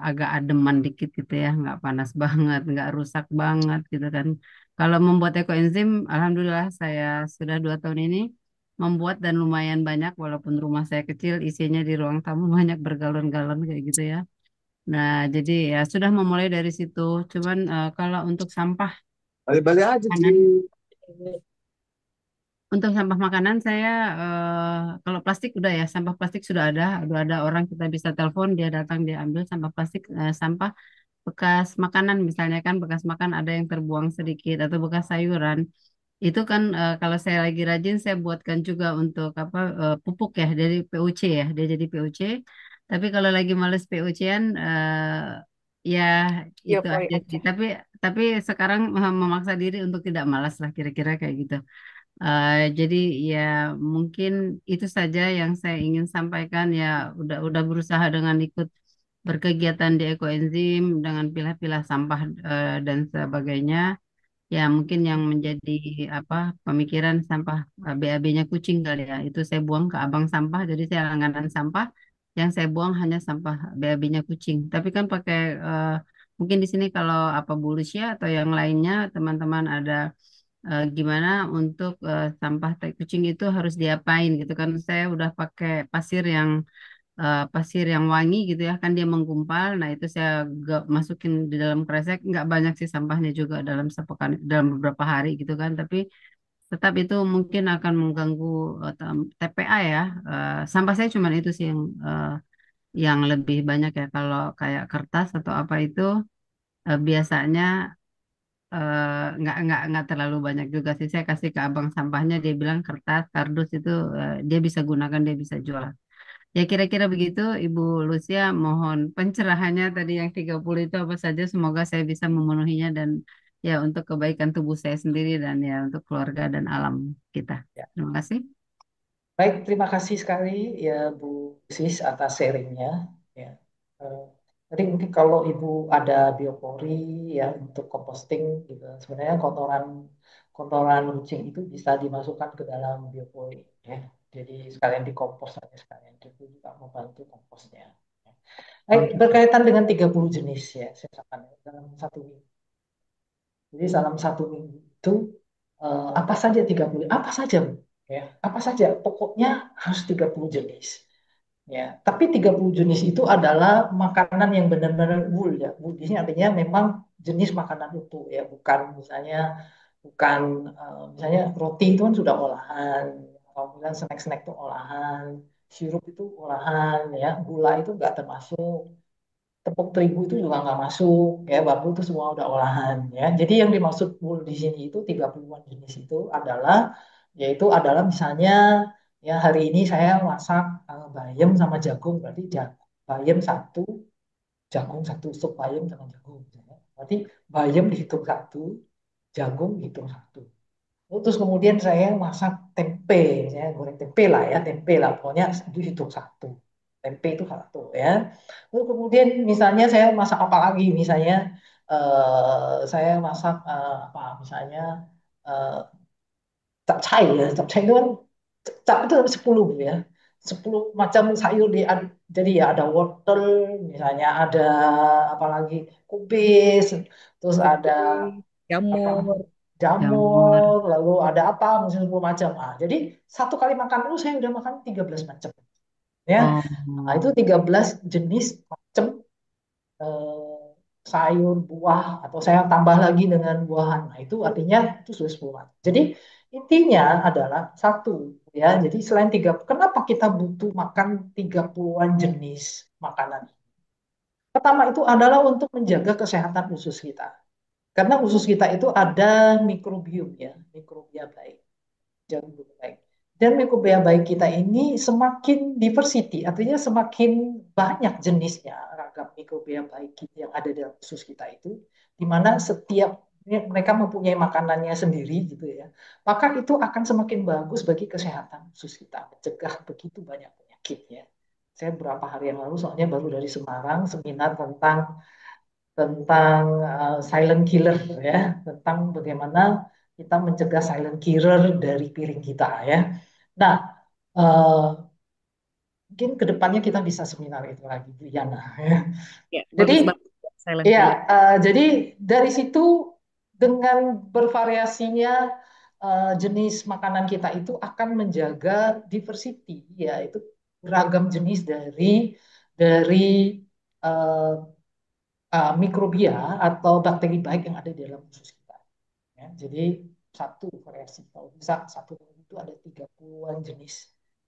agak ademan dikit gitu ya, nggak panas banget, nggak rusak banget gitu kan. Kalau membuat ekoenzim, alhamdulillah saya sudah 2 tahun ini membuat dan lumayan banyak, walaupun rumah saya kecil, isinya di ruang tamu banyak bergalon-galon kayak gitu ya. Nah, jadi ya sudah memulai dari situ. Cuman kalau untuk sampah Balik-balik aja, Ci. makanan, untuk sampah makanan saya kalau plastik udah ya, sampah plastik sudah ada orang kita bisa telepon dia datang dia ambil sampah plastik, sampah bekas makanan misalnya kan bekas makan ada yang terbuang sedikit atau bekas sayuran itu kan kalau saya lagi rajin saya buatkan juga untuk apa pupuk ya dari PUC ya dia jadi PUC. Tapi kalau lagi males PUC-an ya itu Biopoly aja aja. sih. Tapi sekarang memaksa diri untuk tidak malas lah kira-kira kayak gitu. Jadi ya mungkin itu saja yang saya ingin sampaikan ya udah berusaha dengan ikut berkegiatan di ekoenzim dengan pilah-pilah sampah dan sebagainya. Ya, mungkin yang menjadi apa pemikiran sampah BAB-nya kucing kali ya. Itu saya buang ke abang sampah, jadi saya langganan sampah. Yang saya buang hanya sampah BAB-nya kucing. Tapi kan pakai mungkin di sini kalau apa Bulusya atau yang lainnya teman-teman ada gimana untuk sampah tai kucing itu harus diapain gitu kan. Saya udah pakai pasir yang wangi gitu ya kan dia menggumpal. Nah itu saya masukin di dalam kresek, nggak banyak sih sampahnya juga dalam sepekan dalam beberapa hari gitu kan, tapi tetap itu mungkin akan mengganggu TPA ya. Sampah saya cuma itu sih yang lebih banyak ya, kalau kayak kertas atau apa itu biasanya nggak terlalu banyak juga sih, saya kasih ke abang sampahnya dia bilang kertas kardus itu dia bisa gunakan dia bisa jual. Ya kira-kira begitu Ibu Lucia, mohon pencerahannya tadi yang 30 itu apa saja, semoga saya bisa memenuhinya dan ya untuk kebaikan tubuh saya sendiri dan ya untuk keluarga dan alam kita. Ya. Terima kasih. Baik, terima kasih sekali ya Bu Sis atas sharingnya. Ya. Eh, Jadi mungkin kalau Ibu ada biopori ya untuk composting gitu. Sebenarnya kotoran kotoran kucing itu bisa dimasukkan ke dalam biopori ya. Jadi sekalian dikompos saja sekalian. Itu juga membantu komposnya. Ya. Oh Baik, gitu. berkaitan dengan 30 jenis ya, saya katakan ya, dalam satu minggu. Jadi dalam satu minggu itu apa saja 30, apa saja Bu? Ya, apa saja, pokoknya harus 30 jenis. Ya, tapi 30 jenis itu adalah makanan yang benar-benar whole ya. Whole di sini artinya memang jenis makanan utuh ya, bukan misalnya bukan misalnya roti itu kan sudah olahan, kalau misalnya snack-snack itu olahan, sirup itu olahan ya, gula itu nggak termasuk, tepung terigu itu juga nggak masuk ya, bambu itu semua udah olahan ya. Jadi yang dimaksud whole di sini itu 30-an jenis itu adalah yaitu adalah misalnya ya hari ini saya masak bayam sama jagung, berarti bayam satu, jagung satu, sup bayam sama jagung ya. Berarti bayam dihitung satu, jagung dihitung satu. Terus kemudian saya masak tempe, saya goreng tempe lah ya, tempe lah, pokoknya itu hitung satu. Tempe itu satu ya. Lalu kemudian misalnya saya masak apa lagi, misalnya saya masak apa, misalnya eh, capcay ya, capcay itu kan cap itu ada 10 ya. 10 macam sayur jadi ya ada wortel, misalnya ada apa lagi, kubis, terus ada Kedelai, apa jamur. Jamur. jamur, lalu ada apa, mungkin 10 macam. Ah, jadi satu kali makan itu saya udah makan 13 macam. Ya, nah, itu Oh, 13 jenis macam eh, sayur, buah, atau saya tambah lagi dengan buahan. Nah, itu artinya itu sudah 10 macam. Jadi intinya adalah satu ya. Jadi selain tiga, kenapa kita butuh makan 30-an jenis makanan? Pertama itu adalah untuk menjaga kesehatan usus kita. Karena usus kita itu ada mikrobiom ya, mikrobia baik, jauh lebih baik. Dan mikrobia baik kita ini semakin diversity, artinya semakin banyak jenisnya ragam mikrobia baik yang ada dalam usus kita itu, di mana setiap mereka mempunyai makanannya sendiri gitu ya, maka itu akan semakin bagus bagi kesehatan usus kita, mencegah begitu banyak penyakit ya. Saya beberapa hari yang lalu soalnya baru dari Semarang seminar tentang tentang silent killer ya, tentang bagaimana kita mencegah silent killer dari piring kita ya. Nah, eh, mungkin kedepannya kita bisa seminar itu lagi, Bu Yana. Ya. Ya, Jadi, bagus banget silent ya, killer. jadi dari situ dengan bervariasinya jenis makanan kita itu akan menjaga diversity, yaitu beragam jenis dari eh, mikrobia atau bakteri baik yang ada di dalam usus kita. Ya, jadi satu variasi, kalau bisa satu minggu itu ada 30-an jenis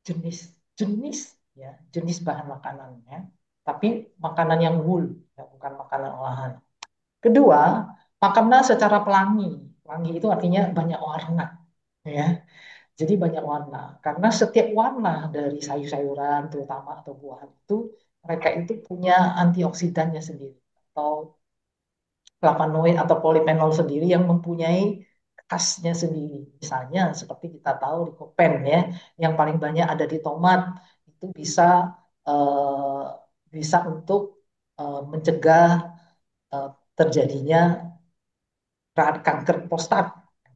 jenis jenis ya, jenis bahan makanannya. Tapi makanan yang whole, ya, bukan makanan olahan. Kedua, makanlah secara pelangi. Pelangi itu artinya banyak warna, ya. Jadi banyak warna. Karena setiap warna dari sayur-sayuran, terutama atau buah itu, mereka itu punya antioksidannya sendiri atau flavonoid atau polifenol sendiri yang mempunyai khasnya sendiri. Misalnya seperti kita tahu lycopene ya, yang paling banyak ada di tomat itu eh, bisa untuk mencegah eh, terjadinya kanker prostat.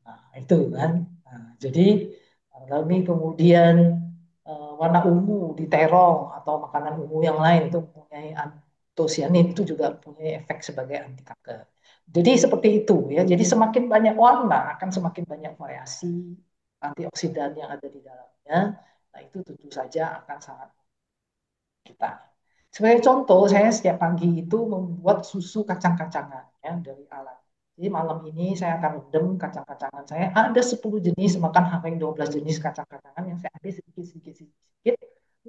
Nah, itu kan. Nah, jadi lalu kemudian warna ungu di terong atau makanan ungu yang lain itu mempunyai antosianin, itu juga mempunyai efek sebagai anti kanker. Jadi seperti itu ya. Jadi semakin banyak warna akan semakin banyak variasi antioksidan yang ada di dalamnya. Nah, itu tentu saja akan sangat kita. Sebagai contoh, saya setiap pagi itu membuat susu kacang-kacangan ya dari alat. Jadi malam ini saya akan rendam kacang-kacangan saya. Ada 10 jenis, bahkan hampir 12 jenis kacang-kacangan yang saya ambil sedikit.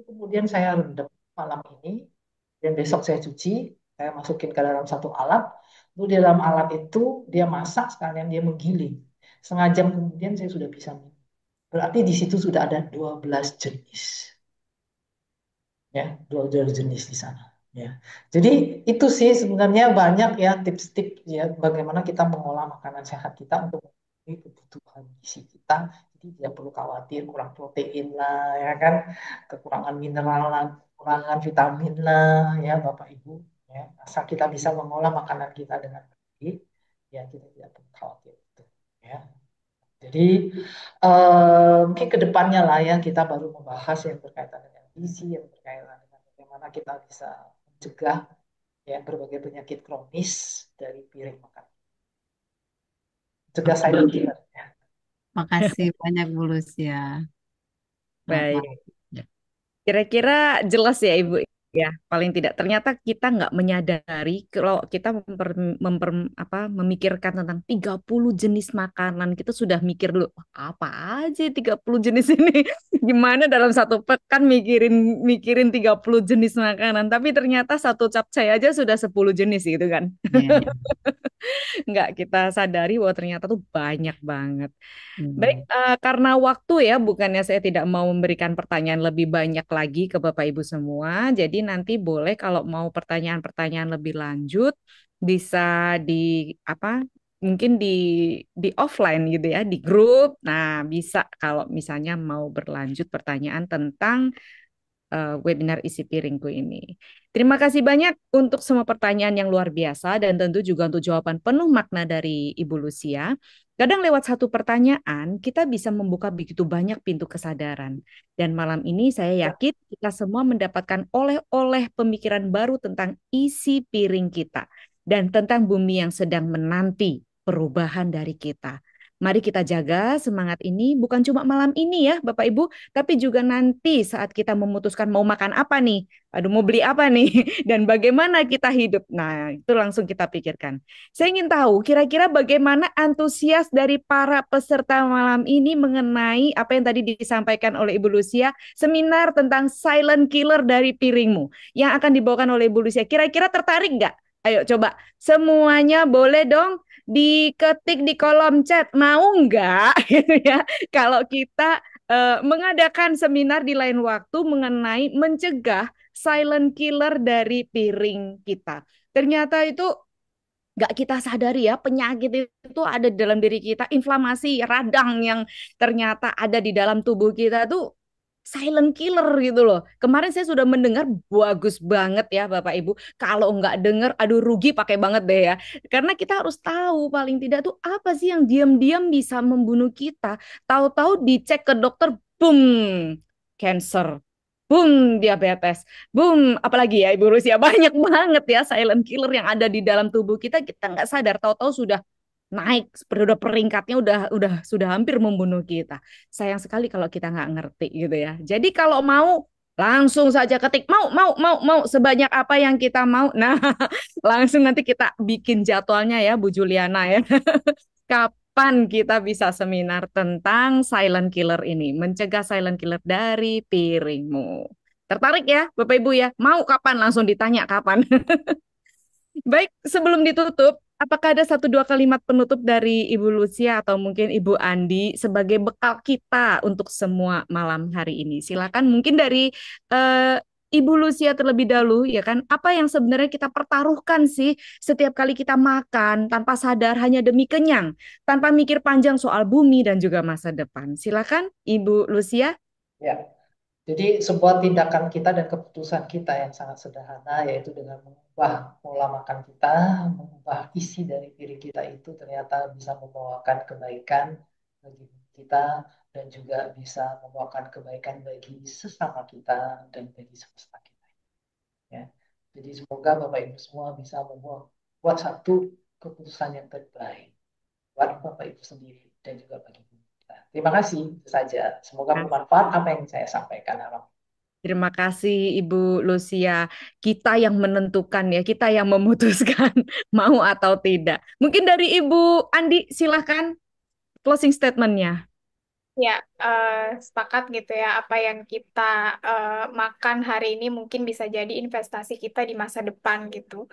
Kemudian saya rendam malam ini, dan besok saya cuci, saya masukin ke dalam satu alat. Lalu di dalam alat itu dia masak sekalian dia menggiling. Setengah jam kemudian saya sudah bisa minum. Berarti di situ sudah ada 12 jenis ya, dua jenis di sana ya. Jadi itu sih sebenarnya banyak ya tips-tips ya bagaimana kita mengolah makanan sehat kita untuk memenuhi kebutuhan gizi kita. Jadi tidak perlu khawatir kurang protein lah ya kan, kekurangan mineral lah, kekurangan vitamin lah ya Bapak Ibu Ya. Asal kita bisa mengolah makanan kita dengan baik, ya kita tidak perlu khawatir itu. Ya. Jadi mungkin ke depannya lah ya kita baru membahas yang berkaitan dengan gizi, yang berkaitan dengan bagaimana kita bisa mencegah ya berbagai penyakit kronis dari piring makan. Mencegah silent killer. Ya. Makasih banyak Bu Lucia. Selamat Baik. malam. Ya. Kira-kira jelas ya Ibu ya, paling tidak ternyata kita nggak menyadari kalau kita memikirkan tentang 30 jenis makanan, kita sudah mikir dulu, "Wah, apa aja 30 jenis ini?" Gimana dalam satu pekan mikirin mikirin 30 jenis makanan, tapi ternyata satu capcay aja sudah 10 jenis gitu kan. Ya. Nggak kita sadari bahwa ternyata tuh banyak banget. Baik, Hmm. karena waktu ya, bukannya saya tidak mau memberikan pertanyaan lebih banyak lagi ke Bapak Ibu semua. Jadi nanti boleh kalau mau pertanyaan-pertanyaan lebih lanjut bisa di apa? Mungkin di offline gitu ya, di grup. Nah, bisa kalau misalnya mau berlanjut pertanyaan tentang webinar isi piringku ini. Terima kasih banyak untuk semua pertanyaan yang luar biasa dan tentu juga untuk jawaban penuh makna dari Ibu Lucia. Kadang lewat satu pertanyaan kita bisa membuka begitu banyak pintu kesadaran. Dan malam ini saya yakin kita semua mendapatkan oleh-oleh pemikiran baru tentang isi piring kita dan tentang bumi yang sedang menanti perubahan dari kita. Mari kita jaga semangat ini bukan cuma malam ini ya Bapak Ibu, tapi juga nanti saat kita memutuskan mau makan apa nih, aduh mau beli apa nih, dan bagaimana kita hidup. Nah, itu langsung kita pikirkan. Saya ingin tahu kira-kira bagaimana antusias dari para peserta malam ini mengenai apa yang tadi disampaikan oleh Ibu Lucia, seminar tentang silent killer dari piringmu yang akan dibawakan oleh Ibu Lucia. Kira-kira tertarik nggak? Ayo coba semuanya boleh dong diketik di kolom chat, mau nggak gitu ya kalau kita mengadakan seminar di lain waktu mengenai mencegah silent killer dari piring kita. Ternyata itu nggak kita sadari ya, penyakit itu ada di dalam diri kita, inflamasi radang yang ternyata ada di dalam tubuh kita tuh silent killer gitu loh. Kemarin saya sudah mendengar bagus banget ya Bapak Ibu. Kalau nggak dengar, aduh rugi pakai banget deh ya. Karena kita harus tahu paling tidak tuh apa sih yang diam-diam bisa membunuh kita. Tahu-tahu dicek ke dokter, boom, cancer. Boom, diabetes. Boom, apalagi ya Ibu Rusia. Banyak banget ya silent killer yang ada di dalam tubuh kita. Kita nggak sadar, tahu-tahu sudah naik, udah peringkatnya udah sudah hampir membunuh kita. Sayang sekali kalau kita nggak ngerti gitu ya. Jadi kalau mau langsung saja ketik mau sebanyak apa yang kita mau. Nah, langsung nanti kita bikin jadwalnya ya Bu Juliana ya. Kapan kita bisa seminar tentang silent killer ini, mencegah silent killer dari piringmu. Tertarik ya Bapak Ibu ya? Mau kapan? Langsung ditanya kapan. Baik, sebelum ditutup, apakah ada satu dua kalimat penutup dari Ibu Lucia atau mungkin Ibu Andi sebagai bekal kita untuk semua malam hari ini? Silakan mungkin dari eh, Ibu Lucia terlebih dahulu ya kan. Apa yang sebenarnya kita pertaruhkan sih setiap kali kita makan tanpa sadar hanya demi kenyang, tanpa mikir panjang soal bumi dan juga masa depan. Silakan Ibu Lucia. Ya. Jadi sebuah tindakan kita dan keputusan kita yang sangat sederhana yaitu dengan mengubah pola makan kita, mengubah isi dari diri kita itu ternyata bisa membawakan kebaikan bagi kita dan juga bisa membawakan kebaikan bagi sesama kita dan bagi semesta kita. Ya. Jadi semoga Bapak Ibu semua bisa membuat satu keputusan yang terbaik buat Bapak Ibu sendiri dan juga bagi kita. Terima kasih itu saja. Semoga bermanfaat apa yang saya sampaikan. Terima kasih Ibu Lucia. Kita yang menentukan ya, kita yang memutuskan mau atau tidak. Mungkin dari Ibu Andi silahkan closing statement-nya. Ya, sepakat gitu ya. Apa yang kita makan hari ini mungkin bisa jadi investasi kita di masa depan gitu.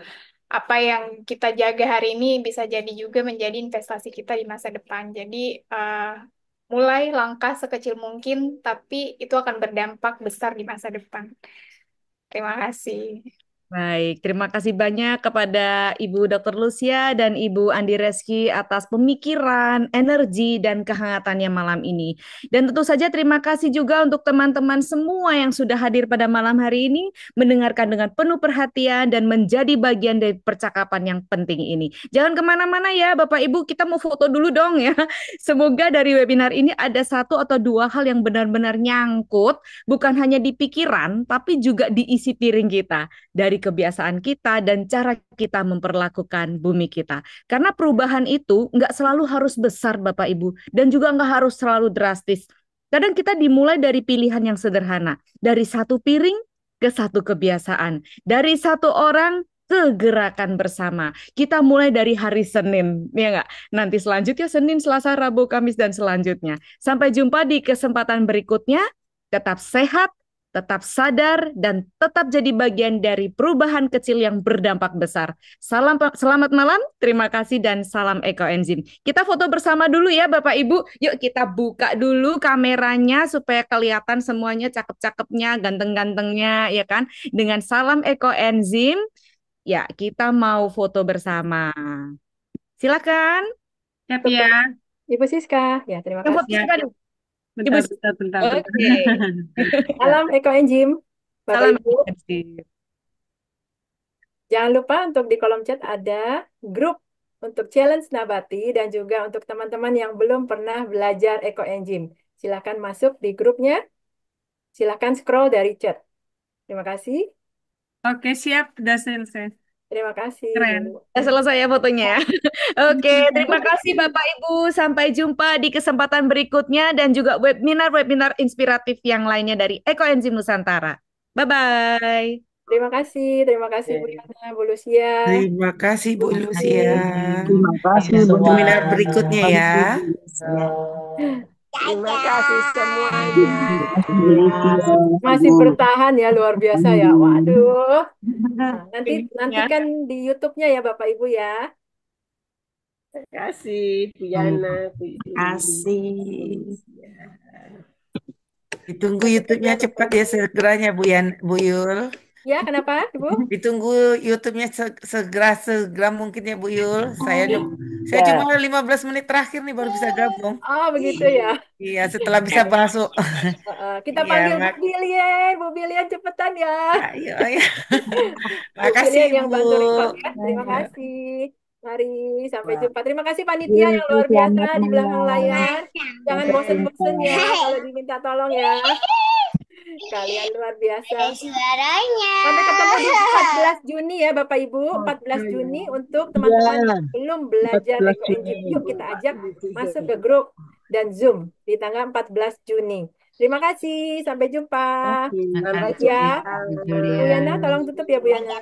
Apa yang kita jaga hari ini bisa jadi juga menjadi investasi kita di masa depan. Jadi, mulai langkah sekecil mungkin, tapi itu akan berdampak besar di masa depan. Terima kasih. Baik, terima kasih banyak kepada Ibu Dr. Lucia dan Ibu Andi Reski atas pemikiran, energi, dan kehangatannya malam ini. Dan tentu saja terima kasih juga untuk teman-teman semua yang sudah hadir pada malam hari ini, mendengarkan dengan penuh perhatian dan menjadi bagian dari percakapan yang penting ini. Jangan kemana-mana ya Bapak Ibu, kita mau foto dulu dong ya. Semoga dari webinar ini ada satu atau dua hal yang benar-benar nyangkut, bukan hanya di pikiran, tapi juga di isi piring kita dari kebiasaan kita dan cara kita memperlakukan bumi kita. Karena perubahan itu nggak selalu harus besar Bapak Ibu dan juga nggak harus selalu drastis. Kadang kita dimulai dari pilihan yang sederhana, dari satu piring ke satu kebiasaan, dari satu orang ke gerakan bersama. Kita mulai dari hari Senin, ya nggak? Nanti selanjutnya Senin, Selasa, Rabu, Kamis, dan selanjutnya. Sampai jumpa di kesempatan berikutnya. Tetap sehat, tetap sadar, dan tetap jadi bagian dari perubahan kecil yang berdampak besar. Selamat malam, terima kasih, dan salam ekoenzim. Kita foto bersama dulu ya Bapak Ibu. Yuk kita buka dulu kameranya supaya kelihatan semuanya cakep-cakepnya, ganteng-gantengnya, ya kan? Dengan salam ekoenzim, ya kita mau foto bersama. Silakan. Siap ya. Ibu Siska, ya terima Yang foto kasih. siapa nih? Ibu. Bentar. Oke. Salam ekoenzim, Bapak Salam Ibu. ekoenzim. Jangan lupa untuk di kolom chat ada grup untuk challenge nabati dan juga untuk teman-teman yang belum pernah belajar ekoenzim. Silakan masuk di grupnya. Silakan scroll dari chat. Terima kasih. Oke, siap. Udah selesai. Terima kasih, Keren. Bu. Udah selesai ya fotonya ya. Oke, terima kasih Bapak Ibu. Sampai jumpa di kesempatan berikutnya dan juga webinar-webinar inspiratif yang lainnya dari Ekoenzim Nusantara. Bye-bye. Terima kasih Bu Yana, Bu Lucia. Terima kasih Bu Lucia. Terima kasih semua. Webinar berikutnya ya. Terima kasih semuanya. Masih bertahan ya, luar biasa ya. Waduh. Nah, nantikan di YouTube-nya ya Bapak Ibu ya. Terima kasih Bu Yana. Kasih. Ditunggu YouTube-nya cepat ya segeranya Bu Yul. Ya, kenapa, Ibu? Ditunggu YouTube-nya segera mungkin ya Bu Yul. Saya cuma 15 menit terakhir nih baru bisa gabung. Oh, begitu ya. Iya, setelah bisa masuk. Kita Iya, panggil Bu Bilian cepetan ya. Ayo. Bu Makasih Bilian yang Bu. bantu record ya. Terima kasih. Mari sampai jumpa. Terima kasih panitia yang luar biasa di belakang layar. Jangan bosen-bosen ya kalau diminta tolong ya. Kalian luar biasa. Sampai ketemu di 14 Juni ya Bapak Ibu. 14 Juni untuk teman-teman yang belum belajar ekoenzim. Yuk kita ajak masuk ke grup dan Zoom di tanggal 14 Juni. Terima kasih. Sampai jumpa. Terima kasih, Ya. Bu Bu Yana, Julia. tolong tutup ya Bu Yana.